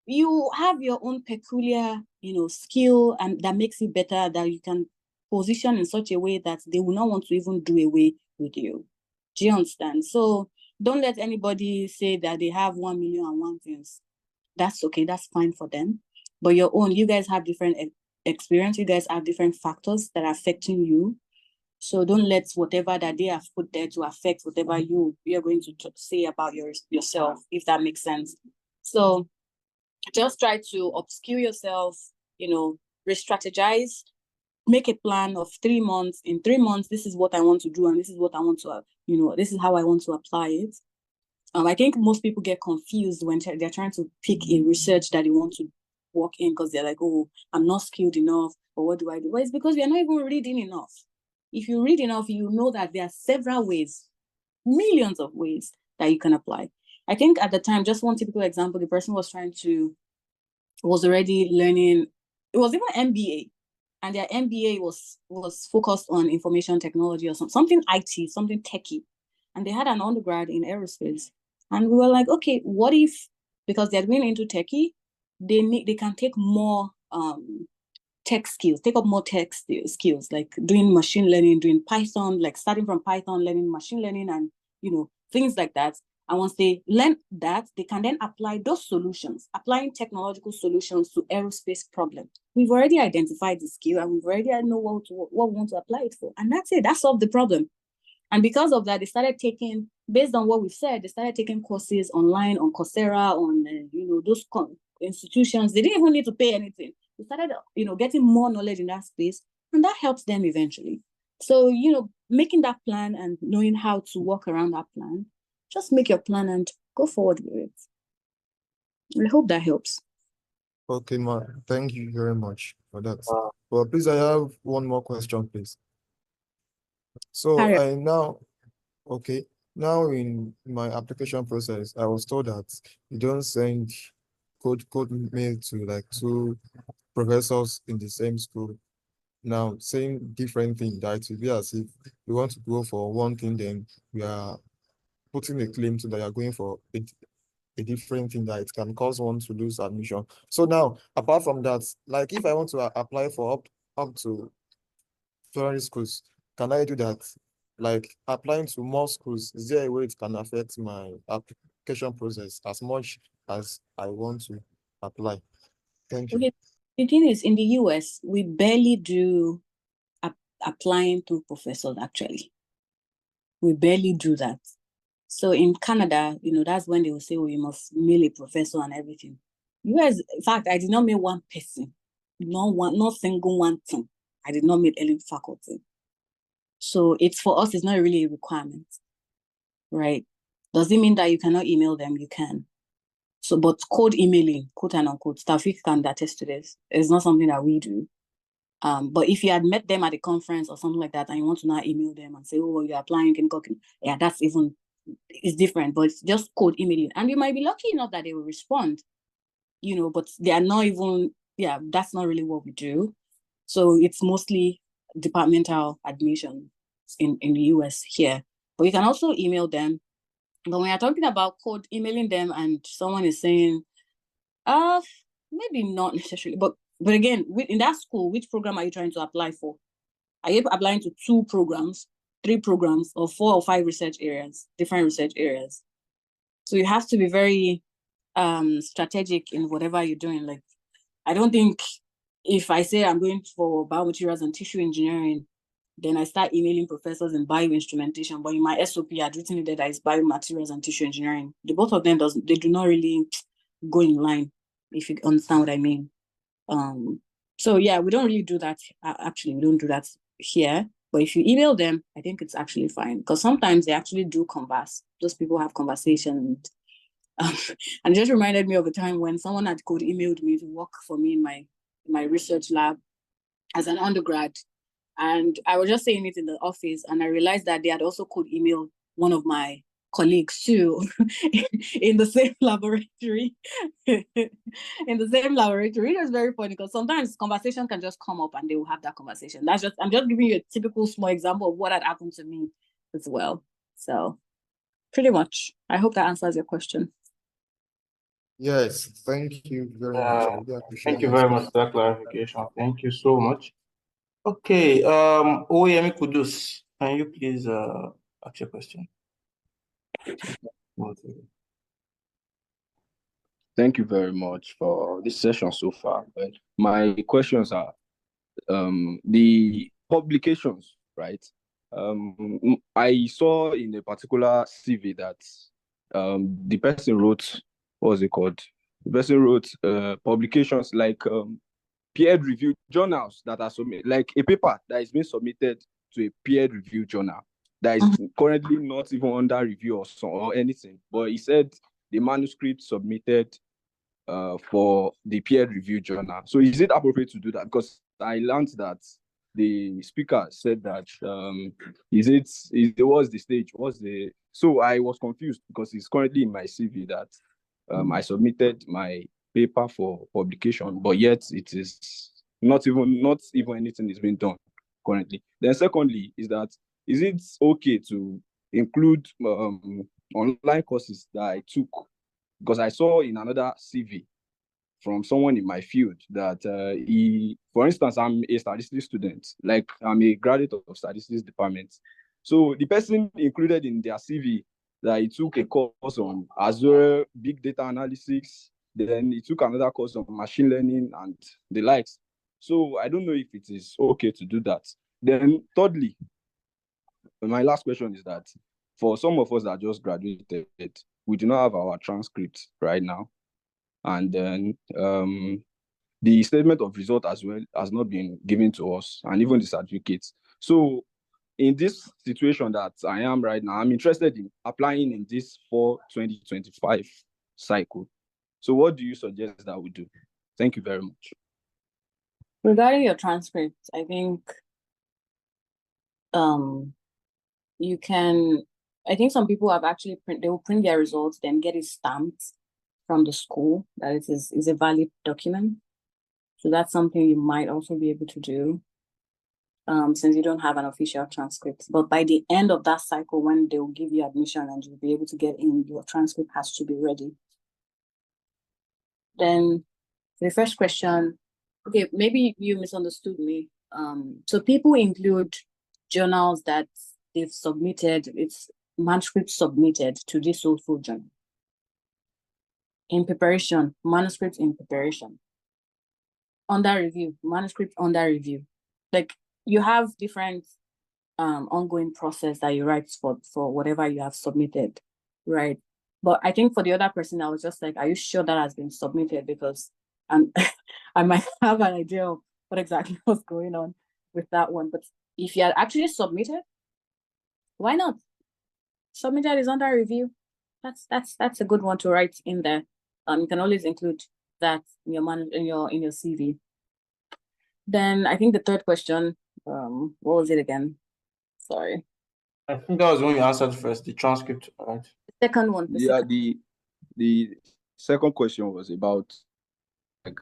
you have your own peculiar, skill and that makes it better, that you can position in such a way that they will not want to even do away with you. Do you understand? So don't let anybody say that they have 1,000,001 things. That's okay. That's fine for them. But your own, you guys have different experience. You guys have different factors that are affecting you. So don't let whatever that they have put there to affect whatever you're going to say about yourself, if that makes sense. So just try to upskill yourself, re-strategize, make a plan of 3 months. In 3 months, this is what I want to do, and this is what I want to, this is how I want to apply it. I think most people get confused when they're trying to pick a research that they want to work in because they're like, oh, I'm not skilled enough, or what do I do? Well, it's because we are not even reading enough. If you read enough, you know that there are several ways, millions of ways that you can apply. I think at the time, just one typical example, the person was already learning, it was even MBA, and their MBA was focused on information technology or something IT, something techie. And they had an undergrad in aerospace. And we were like, okay, what if, because they're going into techie, they can take more tech skills, take up more tech skills, like doing machine learning, doing Python, like starting from Python, learning machine learning and, things like that. And once they learn that, they can then apply those solutions, applying technological solutions to aerospace problems. We've already identified the skill and we've already know what we want to apply it for. And that's it. That solved the problem. And because of that, they started taking, based on what we've said, they started taking courses online on Coursera, on, those institutions. They didn't even need to pay anything. They started, getting more knowledge in that space, and that helps them eventually. So, making that plan and knowing how to work around that plan, just make your plan and go forward with it. I hope that helps. Okay, ma. Thank you very much for that. Well, please, I have one more question, please. So now in my application process, I was told that you don't send code mail to like 2 professors in the same school. Now, saying different thing, that it will be as if you want to go for one thing, then we are putting a claim to that you're going for a different thing, that it can cause one to lose admission. So now, apart from that, like if I want to apply for up to 20 schools, can I do that? Like applying to more schools, is there a way it can affect my application process as much as I want to apply? Thank you. Okay. The thing is, in the US, we barely do applying through professors, actually. We barely do that. So in Canada, that's when they will say, oh, you must mail a professor and everything. US, in fact, I did not mail one person, not single one thing. I did not mail any faculty. So for us, it's not really a requirement, right? Does it mean that you cannot email them? You can. So, but cold emailing, quote and unquote, Tawfiq can attest to this. It's not something that we do. But if you had met them at a conference or something like that, and you want to now email them and say, oh, you're applying, yeah, it's different, but it's just cold emailing. And you might be lucky enough that they will respond, but they are not even, that's not really what we do. So it's mostly departmental admission in the US here. But you can also email them. But when you're talking about cold emailing them and someone is saying, maybe not necessarily, but again, in that school, which program are you trying to apply for? Are you applying to 2 programs, 3 programs, or 4 or 5 research areas, different research areas? So you have to be very strategic in whatever you're doing. Like, I don't think if I say I'm going for biomaterials and tissue engineering, then I start emailing professors in bioinstrumentation, but in my SOP, I'd written it there that it's biomaterials and tissue engineering. The both of them they do not really go in line, if you understand what I mean. So yeah, we don't really do that. Actually, we don't do that here. But if you email them, I think it's actually fine, because sometimes they actually do converse. Those people have conversations. And it just reminded me of a time when someone had cold emailed me to work for me in my research lab as an undergrad. And I was just saying it in the office, and I realized that they had also cold emailed one of my colleagues too in the same laboratory. In the same laboratory. It was very funny, because sometimes conversation can just come up and they will have that conversation. I'm just giving you a typical small example of what had happened to me as well. So pretty much, I hope that answers your question. Yes, thank you very much. I really appreciate Thank you very much for that clarification. Thank you so much. Okay, Oyemi Kudus, can you please ask your question? Thank you very much for this session so far. But my questions are the publications, right? I saw in a particular CV that the person wrote, what was it called? The person wrote publications like peer-reviewed journals that are submitted, like a paper that is being submitted to a peer-reviewed journal that is currently not even under review or anything. But he said the manuscript submitted for the peer-reviewed journal. So is it appropriate to do that? Because I learned that the speaker said that what's the stage? So I was confused, because it's currently in my CV that I submitted my paper for publication, but yet it is not even anything is being done currently. Then secondly, is it okay to include online courses that I took? Because I saw in another CV from someone in my field that for instance, I'm a statistics student, like I'm a graduate of statistics department. So the person included in their CV that he took a course on Azure big data analysis, then he took another course on machine learning and the likes. So I don't know if it is okay to do that. Then thirdly, my last question is that for some of us that just graduated, we do not have our transcript right now. And then the statement of result as well has not been given to us, and even the certificates. So in this situation that I am right now, I'm interested in applying in this for 2025 cycle. So what do you suggest that we do? Thank you very much. Regarding your transcript, I think I think some people have actually they will print their results, then get it stamped from the school that it is a valid document. So that's something you might also be able to do, since you don't have an official transcript. But by the end of that cycle, when they will give you admission and you'll be able to get in, your transcript has to be ready. Then the first question, okay, maybe you misunderstood me. So people include journals that they've submitted, it's manuscript submitted to this social journal. In preparation, manuscript in preparation. Under review, manuscript under review. Like you have different ongoing process that you write for whatever you have submitted, right? But I think for the other person, I was just like, are you sure that has been submitted? Because I might have an idea of what exactly was going on with that one. But if you had actually submitted, why not? Submitted is under review. That's a good one to write in there. You can always include that in your CV. Then I think the third question, what was it again? Sorry. I think that was when you answered first, the transcript, right? The second one. The second question was about like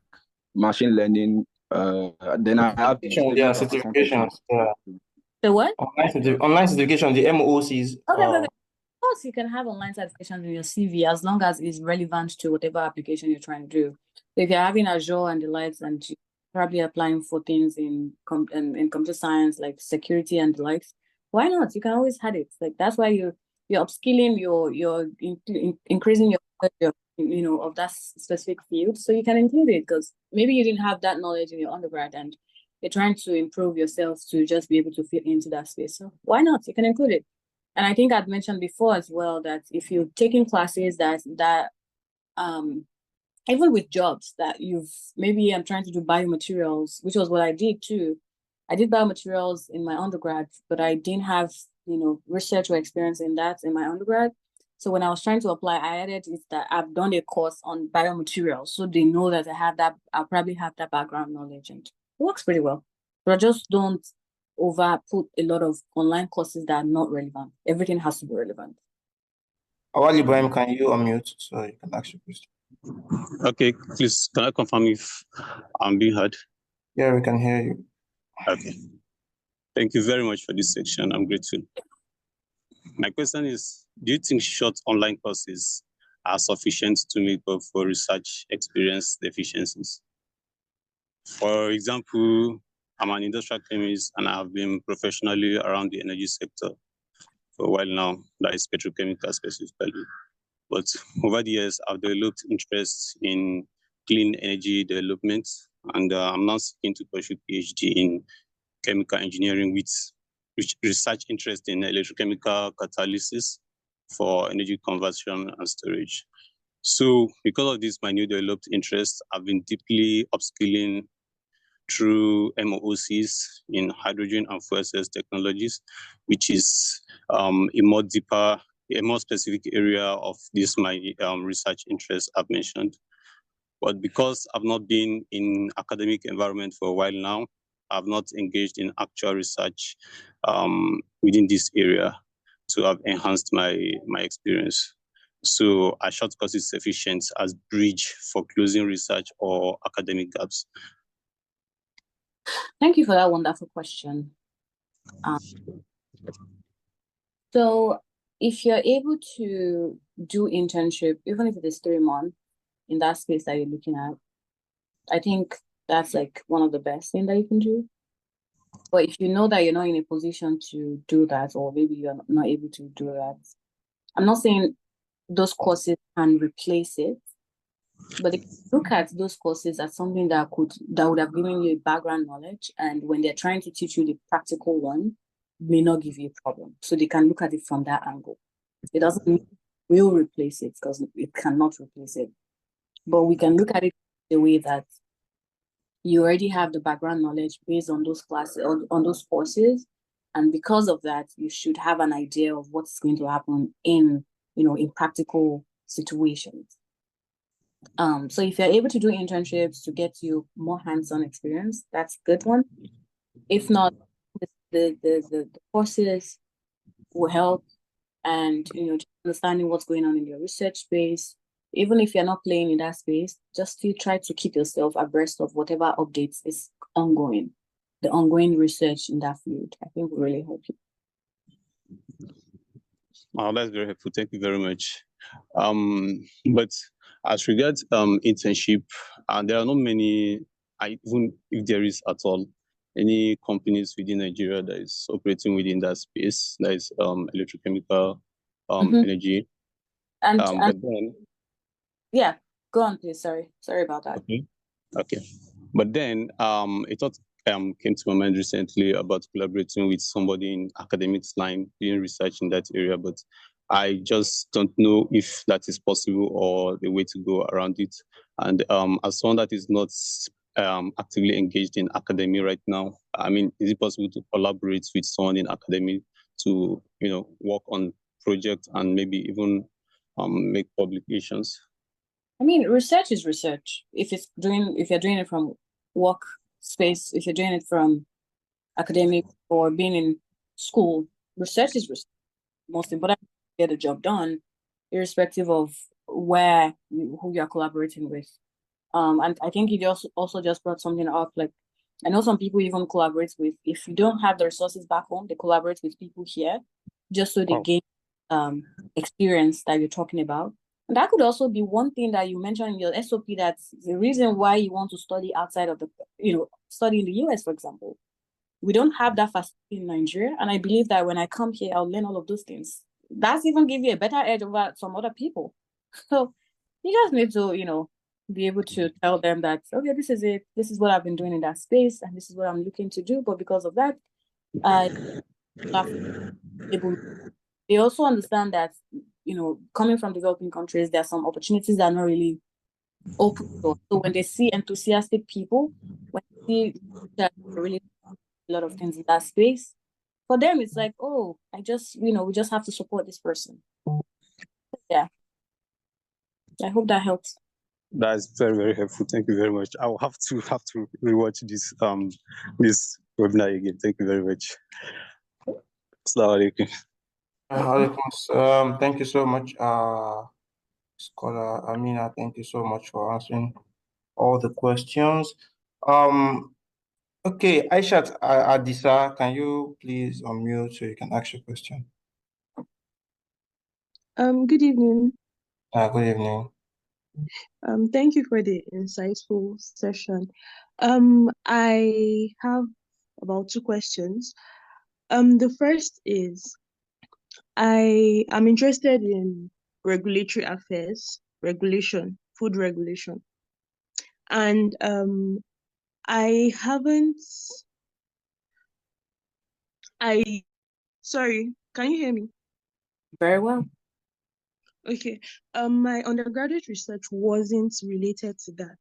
machine learning. Then I have the certifications. Yeah. The what? Online certification, the MOCs. Okay. Of course, you can have online certifications in your CV as long as it's relevant to whatever application you're trying to do. So if you're having Azure and the likes, and you're probably applying for things in computer science like security and the likes, why not? You can always have it. Like that's why you're upskilling, you're increasing your of that specific field, so you can include it because maybe you didn't have that knowledge in your undergrad and you're trying to improve yourself to just be able to fit into that space. So why not? You can include it. And I think I'd mentioned before as well that if you're taking classes that even with jobs that maybe I'm trying to do biomaterials, which was what I did too. I did biomaterials in my undergrad, but I didn't have, research or experience in that in my undergrad. So when I was trying to apply, I added it that I've done a course on biomaterials. So they know that I'll probably have that background knowledge, and it works pretty well. But just don't put a lot of online courses that are not relevant. Everything has to be relevant. Awali Ibrahim, can you unmute so you can ask your question? Okay, please, can I confirm if I'm being heard? Yeah, we can hear you. Okay. Thank you very much for this section. I'm grateful. My question is, do you think short online courses are sufficient to make up for research experience deficiencies? For example, I'm an industrial chemist and I have been professionally around the energy sector for a while now, that is petrochemical specifically. But over the years, I've developed interest in clean energy development, and I'm now seeking to pursue PhD in chemical engineering with research interest in electrochemical catalysis for energy conversion and storage. So because of this, my new developed interest, I've been deeply upskilling through MOOCs in hydrogen and fuel cells technologies, which is a more specific area of this my research interest I've mentioned. But because I've not been in academic environment for a while now, I've not engaged in actual research within this area to have enhanced my experience. So are short courses sufficient as bridge for closing research or academic gaps? Thank you for that wonderful question. So if you're able to do internship, even if it is 3 months in that space that you're looking at, I think that's like one of the best things that you can do. But if you know that you're not in a position to do that, or maybe you're not able to do that, I'm not saying those courses can replace it, but if you look at those courses as something that would have given you a background knowledge, and when they're trying to teach you the practical one, may not give you a problem. So they can look at it from that angle. It doesn't mean we'll replace it, because it cannot replace it. But we can look at it the way that you already have the background knowledge based on those classes, on those courses, and because of that, you should have an idea of what's going to happen in practical situations. So if you're able to do internships to get you more hands-on experience, that's a good one. If not, the courses will help, and just understanding what's going on in your research space. Even if you're not playing in that space, just try to keep yourself abreast of whatever updates is ongoing. The ongoing research in that field, I think, will really help you. Oh, that's very helpful. Thank you very much. But as regards internship, there are not many, even if there is at all, any companies within Nigeria that is operating within that space, that is electrochemical energy. And but then, yeah, go on, please. Sorry about that. Okay. But then, I thought came to my mind recently about collaborating with somebody in academics line doing research in that area, but I just don't know if that is possible or the way to go around it. And as someone that is not actively engaged in academia right now, I mean, is it possible to collaborate with someone in academia to, work on projects and maybe even make publications? I mean, research is research. If you're doing it from work space, if you're doing it from academic or being in school, research is research. Most important to get the job done, irrespective of who you're collaborating with. And I think you also just brought something up. Like, I know some people even collaborate with, if you don't have the resources back home, they collaborate with people here just so they gain experience that you're talking about. And that could also be one thing that you mentioned in your SOP, that's the reason why you want to study outside of study in the US, for example. We don't have that facility in Nigeria. And I believe that when I come here, I'll learn all of those things. That's even give you a better edge over some other people. So you just need to, be able to tell them that, okay, this is it. This is what I've been doing in that space. And this is what I'm looking to do. But because of that, they also understand that, coming from developing countries, there are some opportunities that are not really open to. So when they see enthusiastic people, when they see that really a lot of things in that space, for them it's like, oh, we just have to support this person. Yeah, I hope that helps. That's very, very helpful. Thank you very much. I'll have to rewatch this webinar again. Thank you very much. Assalamu alaikum. Thank you so much, Scholar Amina. Thank you so much for answering all the questions. Okay, Aishat Adisa, can you please unmute so you can ask your question? Good evening. Good evening. Thank you for the insightful session. I have about 2 questions. The first is, I am interested in regulatory affairs, food regulation. And sorry, can you hear me? Very well. Okay. My undergraduate research wasn't related to that,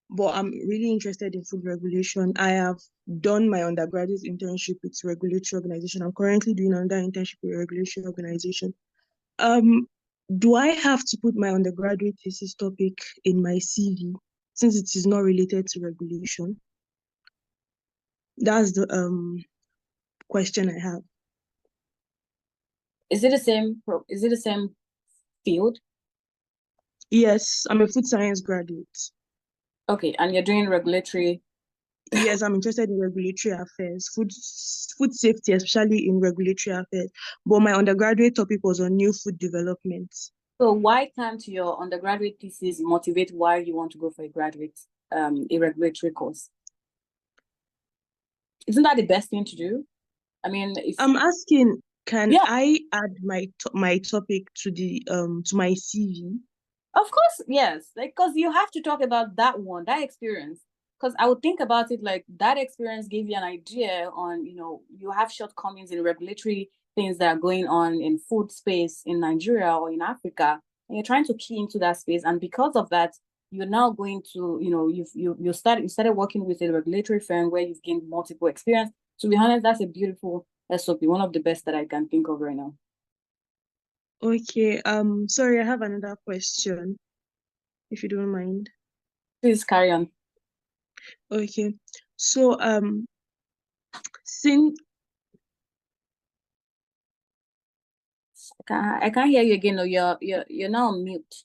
but I'm really interested in food regulation. I have done my undergraduate internship with regulatory organization. I'm currently doing another internship with a regulatory organization. Do I have to put my undergraduate thesis topic in my CV since it is not related to regulation? That's the question I have. Is it the same field? Yes, I'm a food science graduate. Okay, and you're doing regulatory? Yes, I'm interested in regulatory affairs, food safety, especially in regulatory affairs. But my undergraduate topic was on new food development. So why can't your undergraduate thesis motivate why you want to go for a regulatory course? Isn't that the best thing to do? I mean, I'm asking, can I add my topic to my CV? Of course, yes. Because you have to talk about that experience. Because I would think about it like that experience gave you an idea on, you have shortcomings in regulatory things that are going on in food space in Nigeria or in Africa, and you're trying to key into that space. And because of that, you're now going to, you started working with a regulatory firm where you've gained multiple experience. To be honest, that's a beautiful SOP, one of the best that I can think of right now. Okay. Sorry, I have another question, if you don't mind. Please carry on. Okay. So since I can't hear you again. No, you're now on mute.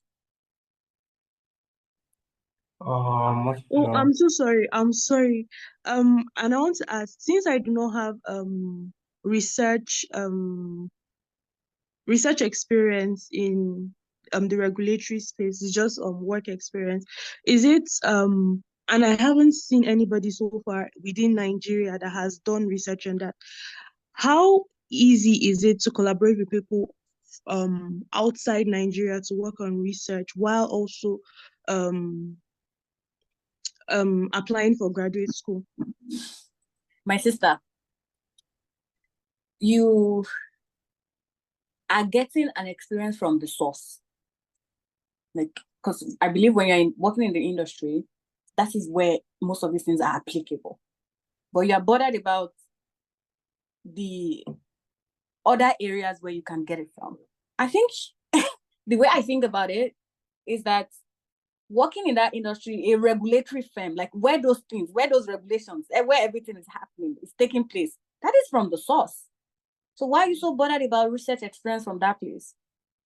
I'm so sorry. I'm sorry. And I want to ask, since I do not have research experience in the regulatory space, it's just work experience. Is it and I haven't seen anybody so far within Nigeria that has done research on that. How easy is it to collaborate with people outside Nigeria to work on research while also applying for graduate school? My sister, you are getting an experience from the source. Like, because I believe when you're working in the industry, that is where most of these things are applicable. But you're bothered about the other areas where you can get it from. I think the way I think about it is that working in that industry, a regulatory firm, like where those regulations, where everything is happening, is taking place, that is from the source. So why are you so bothered about research experience from that place?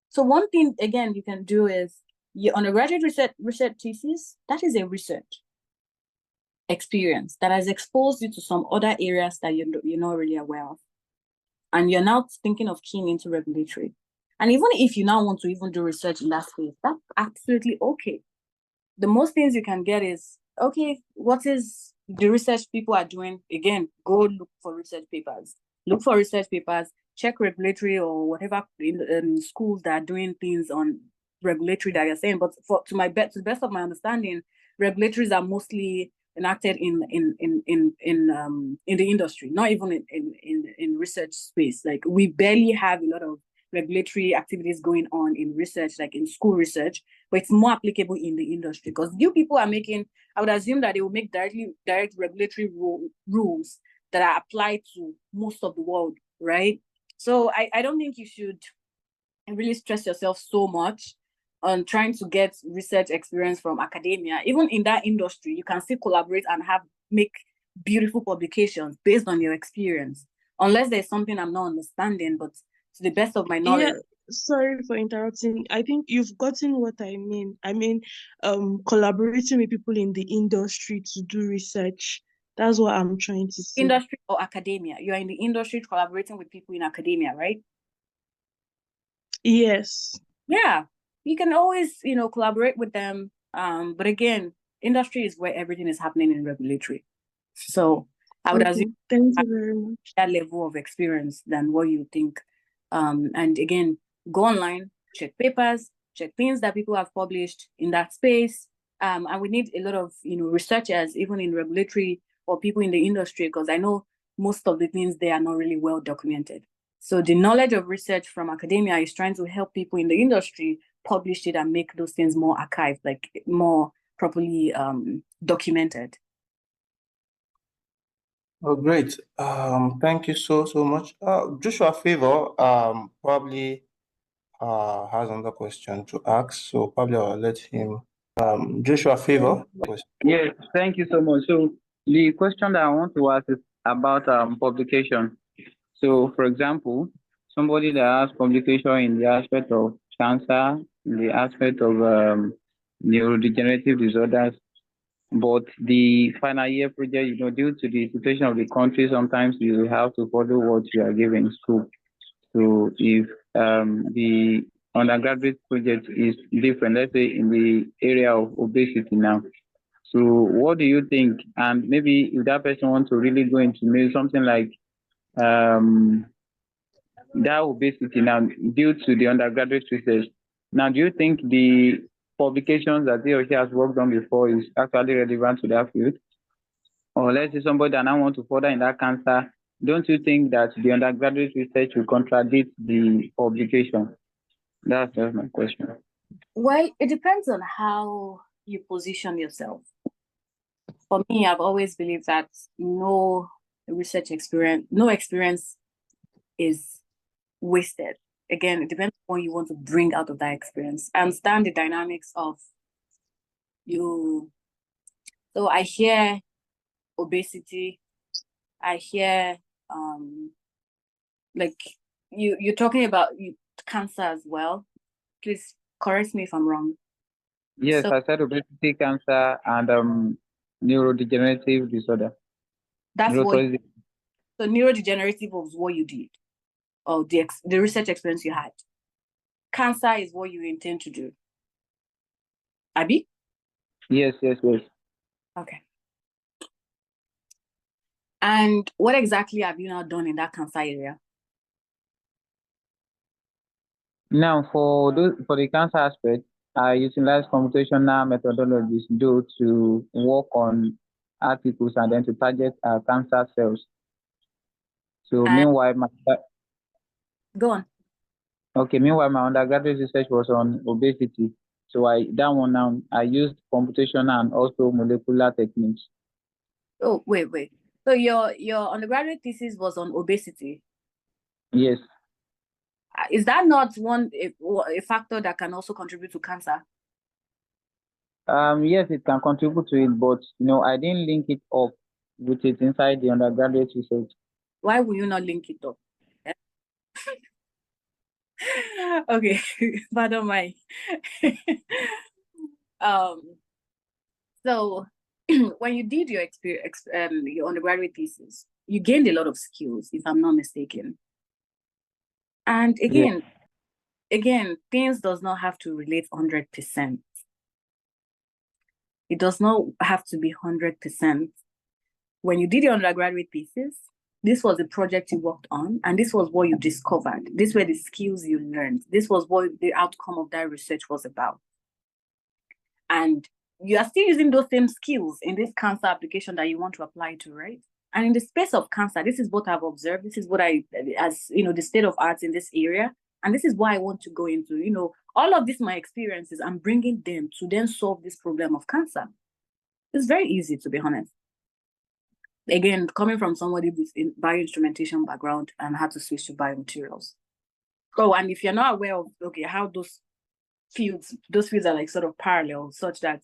So one thing, again, you can do is your undergraduate research thesis, that is a research experience that has exposed you to some other areas that you're not really aware of. And you're now thinking of keying into regulatory. And even if you now want to even do research in that space, that's absolutely okay. The most things you can get is, okay, what is the research people are doing? Again, go look for research papers. Look for research papers, check regulatory or whatever in schools that are doing things on regulatory that you're saying. But to the best of my understanding, regulatories are mostly enacted in the industry, not even in research space. Like we barely have a lot of regulatory activities going on in research, like in school research, but it's more applicable in the industry because you people are making, I would assume that they will make direct regulatory rules that are applied to most of the world, right? So I don't think you should really stress yourself so much on trying to get research experience from academia. Even in that industry, you can still collaborate and make beautiful publications based on your experience, unless there's something I'm not understanding, but to the best of my knowledge. Yeah, sorry for interrupting. I think you've gotten what I mean. I mean, collaborating with people in the industry to do research. That's what I'm trying to say. Industry or academia? You're in the industry collaborating with people in academia, right? Yes. Yeah, you can always, collaborate with them. But again, industry is where everything is happening in regulatory. So I would assume thank you very much. That level of experience than what you think. And again, go online, check papers, check things that people have published in that space. And we need a lot of researchers, even in regulatory or people in the industry, because I know most of the things they are not really well documented. So the knowledge of research from academia is trying to help people in the industry publish it and make those things more archived, like more properly documented. Oh, great. Thank you so much. Joshua Favor probably has another question to ask, so probably I'll let him. Joshua Favor. Yes, thank you so much. So the question that I want to ask is about publication. So, for example, somebody that has publication in the aspect of cancer, in the aspect of neurodegenerative disorders, but the final year project, due to the situation of the country, sometimes you have to follow what you are given in school. So if the undergraduate project is different, let's say in the area of obesity now, so what do you think? And maybe if that person wants to really go into maybe something like that obesity now due to the undergraduate research, now do you think the publications that he or she has worked on before is actually relevant to that field? Or let's say somebody that now want to further in that cancer, don't you think that the undergraduate research will contradict the publication? That's just my question. Well, it depends on how you position yourself. For me, I've always believed that no experience is wasted. Again, it depends on what you want to bring out of that experience. I understand the dynamics of you. So I hear obesity. I hear like you're talking about cancer as well. Please correct me if I'm wrong. Yes, I said obesity, cancer, and neurodegenerative disorder. That's what. So neurodegenerative was what you did, or the research experience you had. Cancer is what you intend to do. Abby? Yes. Okay. And what exactly have you now done in that cancer area? Now, for the cancer aspect, I utilize computational methodologies to work on articles and then to target cancer cells. So meanwhile, go on. Meanwhile, my undergraduate research was on obesity. So I used computational and also molecular techniques. Oh, wait. So your undergraduate thesis was on obesity? Yes. Is that not a factor that can also contribute to cancer? Yes, it can contribute to it, but I didn't link it up with it inside the undergraduate research. Why will you not link it up? Okay, pardon my. So when you did your your undergraduate thesis, you gained a lot of skills, if I'm not mistaken. And again, things does not have to relate 100%. It does not have to be 100%. When you did your undergraduate thesis, this was the project you worked on, and this was what you discovered. These were the skills you learned. This was what the outcome of that research was about. And you are still using those same skills in this cancer application that you want to apply to, right? And in the space of cancer, this is what I've observed. This is what the state of arts in this area. And this is why I want to go into, all of this, my experiences, I'm bringing them to then solve this problem of cancer. It's very easy, to be honest. Again, coming from somebody with a bioinstrumentation background and had to switch to biomaterials. Oh, and if you're not aware of, how those fields are like sort of parallel, such that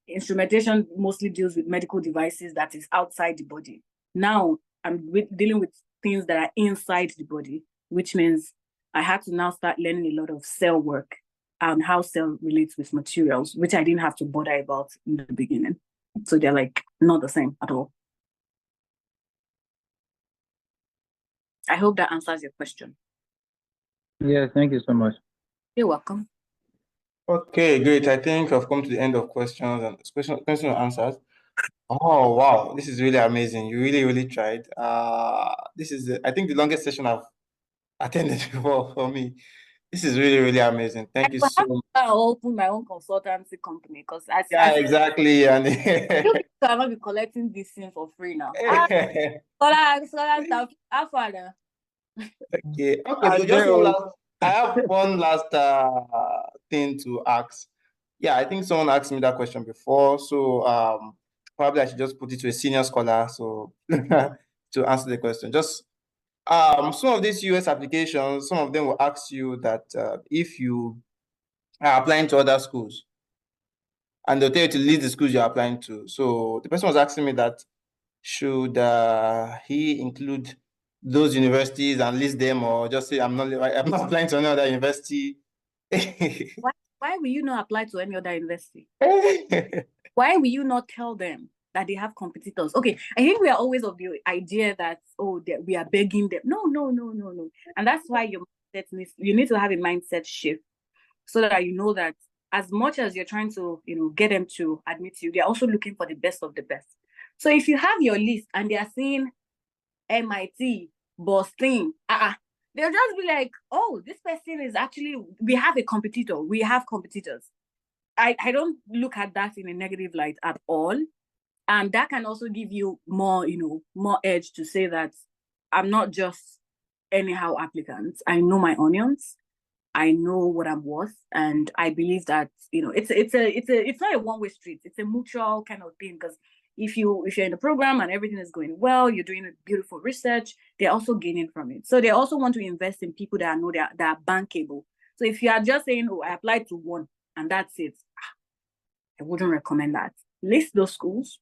instrumentation mostly deals with medical devices that is outside the body. Now I'm dealing with things that are inside the body, which means I had to now start learning a lot of cell work and how cell relates with materials, which I didn't have to bother about in the beginning. So they're like not the same at all. I hope that answers your question. Yeah, thank you so much. You're welcome. Okay, great. I think I've come to the end of questions and answers. Oh, wow. This is really amazing. You really, really tried. This is, I think, the longest session I've attended before for me. This is really, really amazing. Thank you so much. I'll open my own consultancy company because exactly. And I cannot be collecting this thing for free now. Okay. So just I have one last thing to ask. Yeah, I think someone asked me that question before. So probably I should just put it to a senior scholar. So to answer the question, just some of these US applications, some of them will ask you that if you are applying to other schools, and they'll tell you to list the schools you're applying to. So the person was asking me that should he include those universities and list them, or just say I'm not applying to any other university? Why will you not apply to any other university? Why will you not tell them that they have competitors? Okay, I think we are always of the idea that we are begging them. No. And that's why you need to have a mindset shift so that you know that as much as you're trying to get them to admit you, they're also looking for the best of the best. So if you have your list and they are saying MIT, Boston, they'll just be like, oh, this person is actually, we have a competitor. We have competitors. I don't look at that in a negative light at all. And that can also give you more edge to say that I'm not just anyhow applicant. I know my onions. I know what I'm worth. And I believe that, it's not a one-way street. It's a mutual kind of thing, because if you're in the program and everything is going well, you're doing a beautiful research, they're also gaining from it. So they also want to invest in people that are bankable. So if you are just saying, oh, I applied to one and that's it, I wouldn't recommend that. List those schools.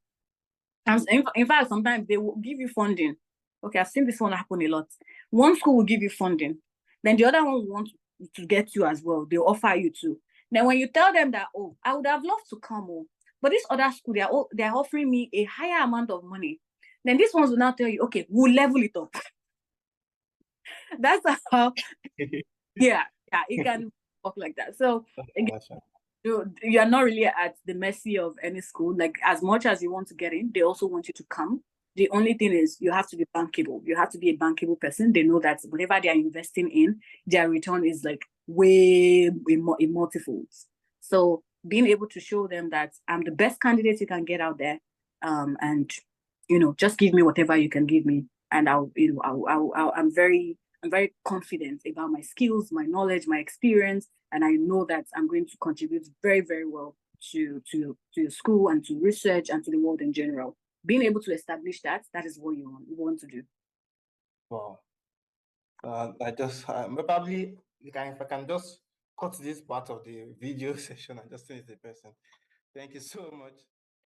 And in fact, sometimes they will give you funding. Okay, I've seen this one happen a lot. One school will give you funding, then the other one will want to get you as well. They'll offer you too. Then when you tell them that, oh, I would have loved to come, but this other school, they're offering me a higher amount of money, then these ones will now tell you, okay, we'll level it up. That's how, yeah, it can work like that. So again, you are not really at the mercy of any school. Like, as much as you want to get in, they also want you to come. The only thing is you have to be bankable. You have to be a bankable person. They know that whatever they are investing in, their return is like way in multiples. So being able to show them that I'm the best candidate you can get out there, and just give me whatever you can give me, and I'm very confident about my skills, my knowledge, my experience, and I know that I'm going to contribute very, very well to the school and to research and to the world in general. Being able to establish that is what you want to do. Wow. Probably if I can just cut this part of the video session and just finish the person. Thank you so much.